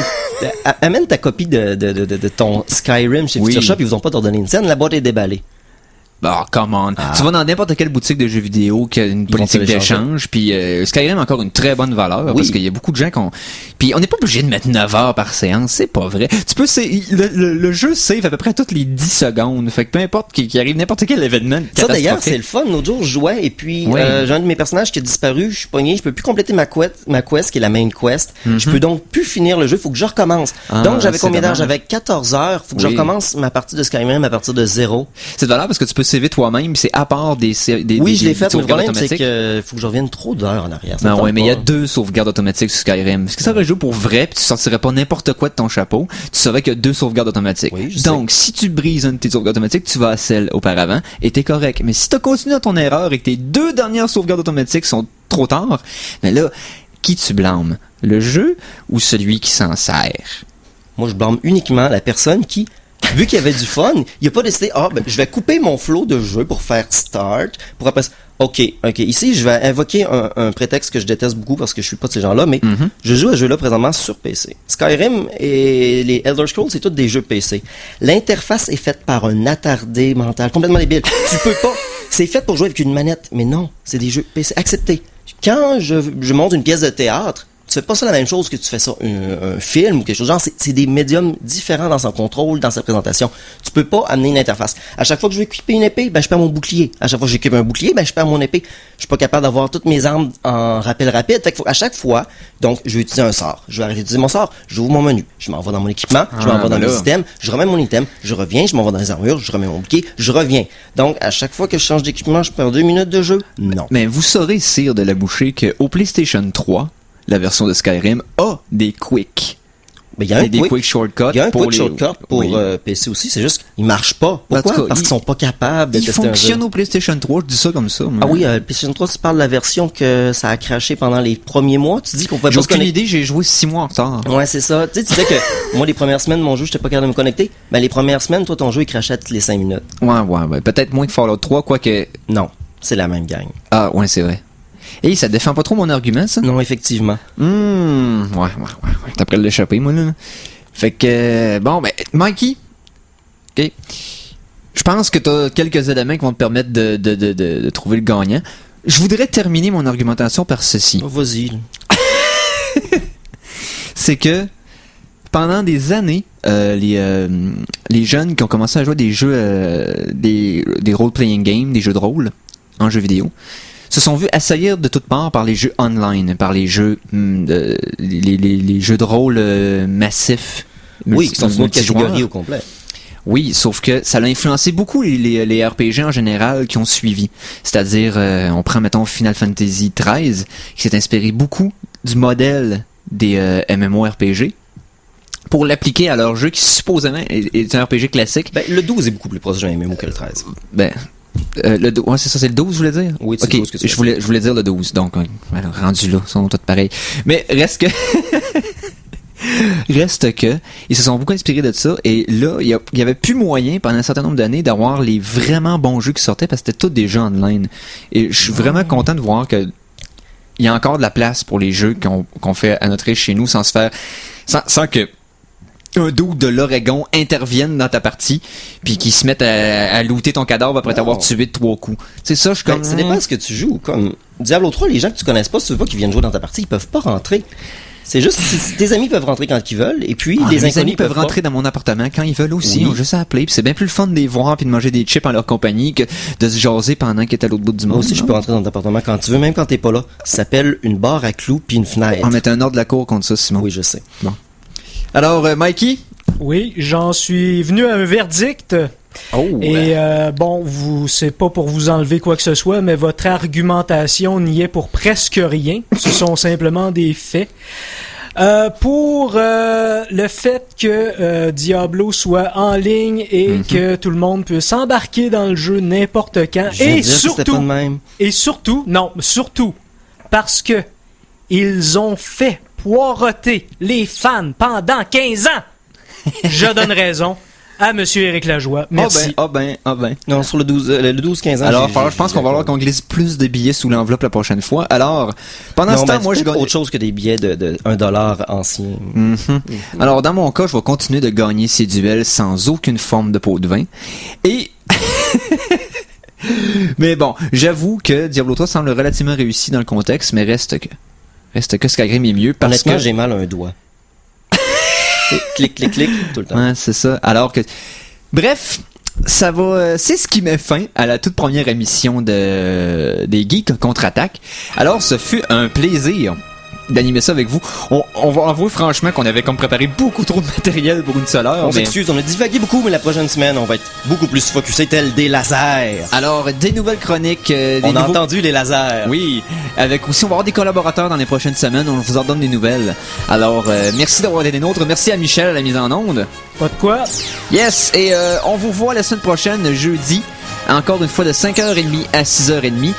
[SPEAKER 3] Amène ta copie de ton Skyrim chez Future Shop, ils vous ont pas donné une scène, la boîte est déballée.
[SPEAKER 2] Bah, come on. Tu vas dans n'importe quelle boutique de jeux vidéo qui a une politique d'échange, puis Skyrim a encore une très bonne valeur, parce qu'il y a beaucoup de gens qui ont... Puis on n'est pas obligé de mettre 9 heures par séance, c'est pas vrai. Tu peux... Le jeu save à peu près toutes les 10 secondes, fait que peu importe qu'il arrive n'importe quel événement
[SPEAKER 3] ça d'ailleurs, c'est le fun. L'autre jour, je jouais, et puis j'ai un de mes personnages qui a disparu, je suis pogné, je peux plus compléter ma quest qui est la main quest. Je peux donc plus finir le jeu, faut que je recommence. Donc j'avais combien d'heures? J'avais 14 heures, faut que je recommence ma partie de Skyrim à partir de 0.
[SPEAKER 2] C'est de valeur parce que tu peux sauver toi-même, c'est à part des
[SPEAKER 3] oui, je l'ai fait, mais le problème, c'est que faut que je revienne trop d'heures en arrière.
[SPEAKER 2] Non, ouais, mais il y a 2 sauvegardes automatiques sur Skyrim. Est-ce que ça aurait joué pour vrai, puis tu sortirais pas n'importe quoi de ton chapeau, tu saurais qu'il y a 2 sauvegardes automatiques.
[SPEAKER 3] Oui,
[SPEAKER 2] donc, si tu brises une de tes sauvegardes automatiques, tu vas à celle auparavant, et t'es correct. Mais si t'as continué dans ton erreur et que tes 2 dernières sauvegardes automatiques sont trop tard, mais là, qui tu blâmes? Le jeu ou celui qui s'en sert?
[SPEAKER 3] Moi, je blâme uniquement la personne qui, vu qu'il y avait du fun, il a pas décidé, je vais couper mon flow de jeu pour faire start, pour après, ok, ici, je vais invoquer un prétexte que je déteste beaucoup parce que je suis pas de ces gens-là, mais je joue à ce jeu-là présentement sur PC. Skyrim et les Elder Scrolls, c'est tous des jeux PC. L'interface est faite par un attardé mental, complètement débile. Tu peux pas, c'est fait pour jouer avec une manette, mais non, c'est des jeux PC. Accepté. Quand je monte une pièce de théâtre, tu fais pas ça la même chose que tu fais ça un film ou quelque chose genre, c'est des médiums différents dans son contrôle, dans sa présentation. Tu peux pas amener une interface. À chaque fois que je veux équiper une épée, je perds mon bouclier. À chaque fois que j'équipe un bouclier, je perds mon épée. Je suis pas capable d'avoir toutes mes armes en rappel rapide. Fait que à chaque fois, donc, je vais utiliser un sort. Je vais arrêter d'utiliser mon sort, j'ouvre mon menu, je m'en vais dans mon équipement, je m'en vais dans mes items, je remets mon item, je reviens, je m'en vais dans les armures, je remets mon bouclier, je reviens. Donc, à chaque fois que je change d'équipement, je perds 2 minutes de jeu. Non.
[SPEAKER 2] Mais vous saurez, sire de la bouchée, qu'au PlayStation 3, la version de Skyrim a des quick.
[SPEAKER 3] Mais il y a
[SPEAKER 2] des quick shortcuts.
[SPEAKER 3] Il y a un quick shortcut pour PC aussi, c'est juste qu'ils marchent pas. Pourquoi?
[SPEAKER 2] En tout cas,
[SPEAKER 3] parce qu'ils sont pas capables de tester un jeu.
[SPEAKER 2] Il fonctionne au PlayStation 3, je dis ça comme ça.
[SPEAKER 3] Ah oui, le PlayStation 3, tu parles de la version que ça a craché pendant les premiers mois, tu dis qu'on pouvait pas se connecter.
[SPEAKER 2] J'ai aucune idée, j'ai joué 6 mois en retard.
[SPEAKER 3] Ouais, c'est ça. Tu disais que moi, les premières semaines, mon jeu, j'étais pas capable de me connecter. Ben, les premières semaines, toi, ton jeu, il crachait toutes les 5 minutes.
[SPEAKER 2] Ouais. Peut-être moins que Fallout 3, quoique...
[SPEAKER 3] Non, c'est la même gang.
[SPEAKER 2] Ah, ouais, c'est vrai. Et ça défend pas trop mon argument, ça?
[SPEAKER 3] Non, effectivement.
[SPEAKER 2] Ouais. T'as prêt de l'échapper, moi, là. Fait que, Mikey. OK. Je pense que t'as quelques éléments qui vont te permettre de trouver le gagnant. Je voudrais terminer mon argumentation par ceci.
[SPEAKER 3] Oh, vas-y.
[SPEAKER 2] C'est que, pendant des années, les jeunes qui ont commencé à jouer des jeux, des role-playing games, des jeux de rôle, en jeux vidéo, se sont vus assaillir de toutes parts par les jeux online, par les jeux les jeux de rôle massifs.
[SPEAKER 3] Oui, qui sont une autre catégorie au complet.
[SPEAKER 2] Oui, sauf que ça a influencé beaucoup les RPG en général qui ont suivi. C'est-à-dire, on prend, mettons, Final Fantasy XIII, qui s'est inspiré beaucoup du modèle des MMORPG pour l'appliquer à leur jeu qui supposément est un RPG classique.
[SPEAKER 3] Le 12 est beaucoup plus proche d'un MMO que le 13.
[SPEAKER 2] Ouais, c'est ça, c'est le 12, je voulais dire?
[SPEAKER 3] Oui, c'est
[SPEAKER 2] okay,
[SPEAKER 3] le 12 que tu
[SPEAKER 2] je voulais dire le 12, donc, alors, rendu là, ils sont tous pareils. Mais reste que, ils se sont beaucoup inspirés de ça, et là, il y avait plus moyen, pendant un certain nombre d'années, d'avoir les vraiment bons jeux qui sortaient, parce que c'était tous des jeux online. Et je suis vraiment content de voir que il y a encore de la place pour les jeux qu'on fait à notre riche chez nous, sans que un dude de l'Oregon intervienne dans ta partie puis qui se mette à looter ton cadavre après t'avoir tué de 3 coups. C'est ça, je suis comme...
[SPEAKER 3] ça dépend de ce que tu joues. Comme Diablo 3, les gens que tu connaisses pas, si tu veux pas qu'ils viennent jouer dans ta partie, ils peuvent pas rentrer. C'est juste, tes amis peuvent rentrer quand ils veulent, et puis les inconnus
[SPEAKER 2] amis peuvent rentrer dans mon appartement quand ils veulent aussi. Oui. On juste à appeler, puis c'est bien plus le fun de les voir puis de manger des chips en leur compagnie que de se jaser pendant qu'ils est à l'autre bout du monde.
[SPEAKER 3] Moi aussi, je peux rentrer dans ton appartement quand tu veux, même quand t'es pas là. Ça s'appelle une barre à clous puis une fenêtre.
[SPEAKER 2] On met un ordre de la cour contre ça, Simon.
[SPEAKER 3] Oui, je sais.
[SPEAKER 2] Bon. Alors, Mikey?
[SPEAKER 4] Oui, j'en suis venu à un verdict. Et c'est pas pour vous enlever quoi que ce soit, mais votre argumentation n'y est pour presque rien. Ce sont simplement des faits. Pour le fait que Diablo soit en ligne et que tout le monde puisse s'embarquer dans le jeu n'importe quand, surtout parce que ils ont fait poireauter les fans pendant 15 ans. Je donne raison à Monsieur Éric Lajoie. Merci.
[SPEAKER 2] Ah ben.
[SPEAKER 3] Non, sur le 12-15 ans.
[SPEAKER 2] Alors, je pense qu'on va voir qu'on glisse plus de billets sous l'enveloppe la prochaine fois. Alors, pendant ce temps, moi, je gagne
[SPEAKER 3] autre chose que des billets de $1 anciens.
[SPEAKER 2] Alors, dans mon cas, je vais continuer de gagner ces duels sans aucune forme de pot de vin. Et Mais bon, j'avoue que Diablo 3 semble relativement réussi dans le contexte, mais reste que Skyrim est mieux parce
[SPEAKER 3] Honnêtement,
[SPEAKER 2] que...
[SPEAKER 3] j'ai mal à un doigt. Tu sais, clic, clic, clic, tout le temps.
[SPEAKER 2] Ouais, c'est ça. Alors que... Bref, ça va... c'est ce qui met fin à la toute première émission des Geeks Contre-Attaque. Alors, ce fut un plaisir d'animer ça avec vous. On va avouer franchement qu'on avait comme préparé beaucoup trop de matériel pour une seule heure.
[SPEAKER 3] On s'excuse, on a divagué beaucoup, mais la prochaine semaine, on va être beaucoup plus focusé tel des lasers.
[SPEAKER 2] Alors, des nouvelles chroniques...
[SPEAKER 3] On a entendu les lasers.
[SPEAKER 2] Oui, avec aussi, on va avoir des collaborateurs dans les prochaines semaines, on vous en donne des nouvelles. Alors, merci d'avoir été des nôtres, merci à Michel à la mise en onde.
[SPEAKER 4] Pas de quoi?
[SPEAKER 2] Yes, et on vous voit la semaine prochaine, jeudi, encore une fois de 5h30 à 6h30,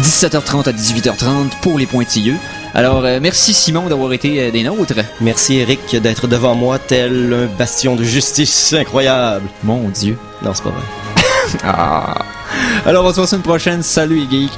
[SPEAKER 2] 17h30 à 18h30 pour les pointilleux. Alors, merci Simon d'avoir été des nôtres.
[SPEAKER 3] Merci Eric d'être devant moi tel un bastion de justice incroyable.
[SPEAKER 2] Mon Dieu.
[SPEAKER 3] Non, c'est pas vrai.
[SPEAKER 2] Ah. Alors, on se voit la semaine prochaine, salut les geeks.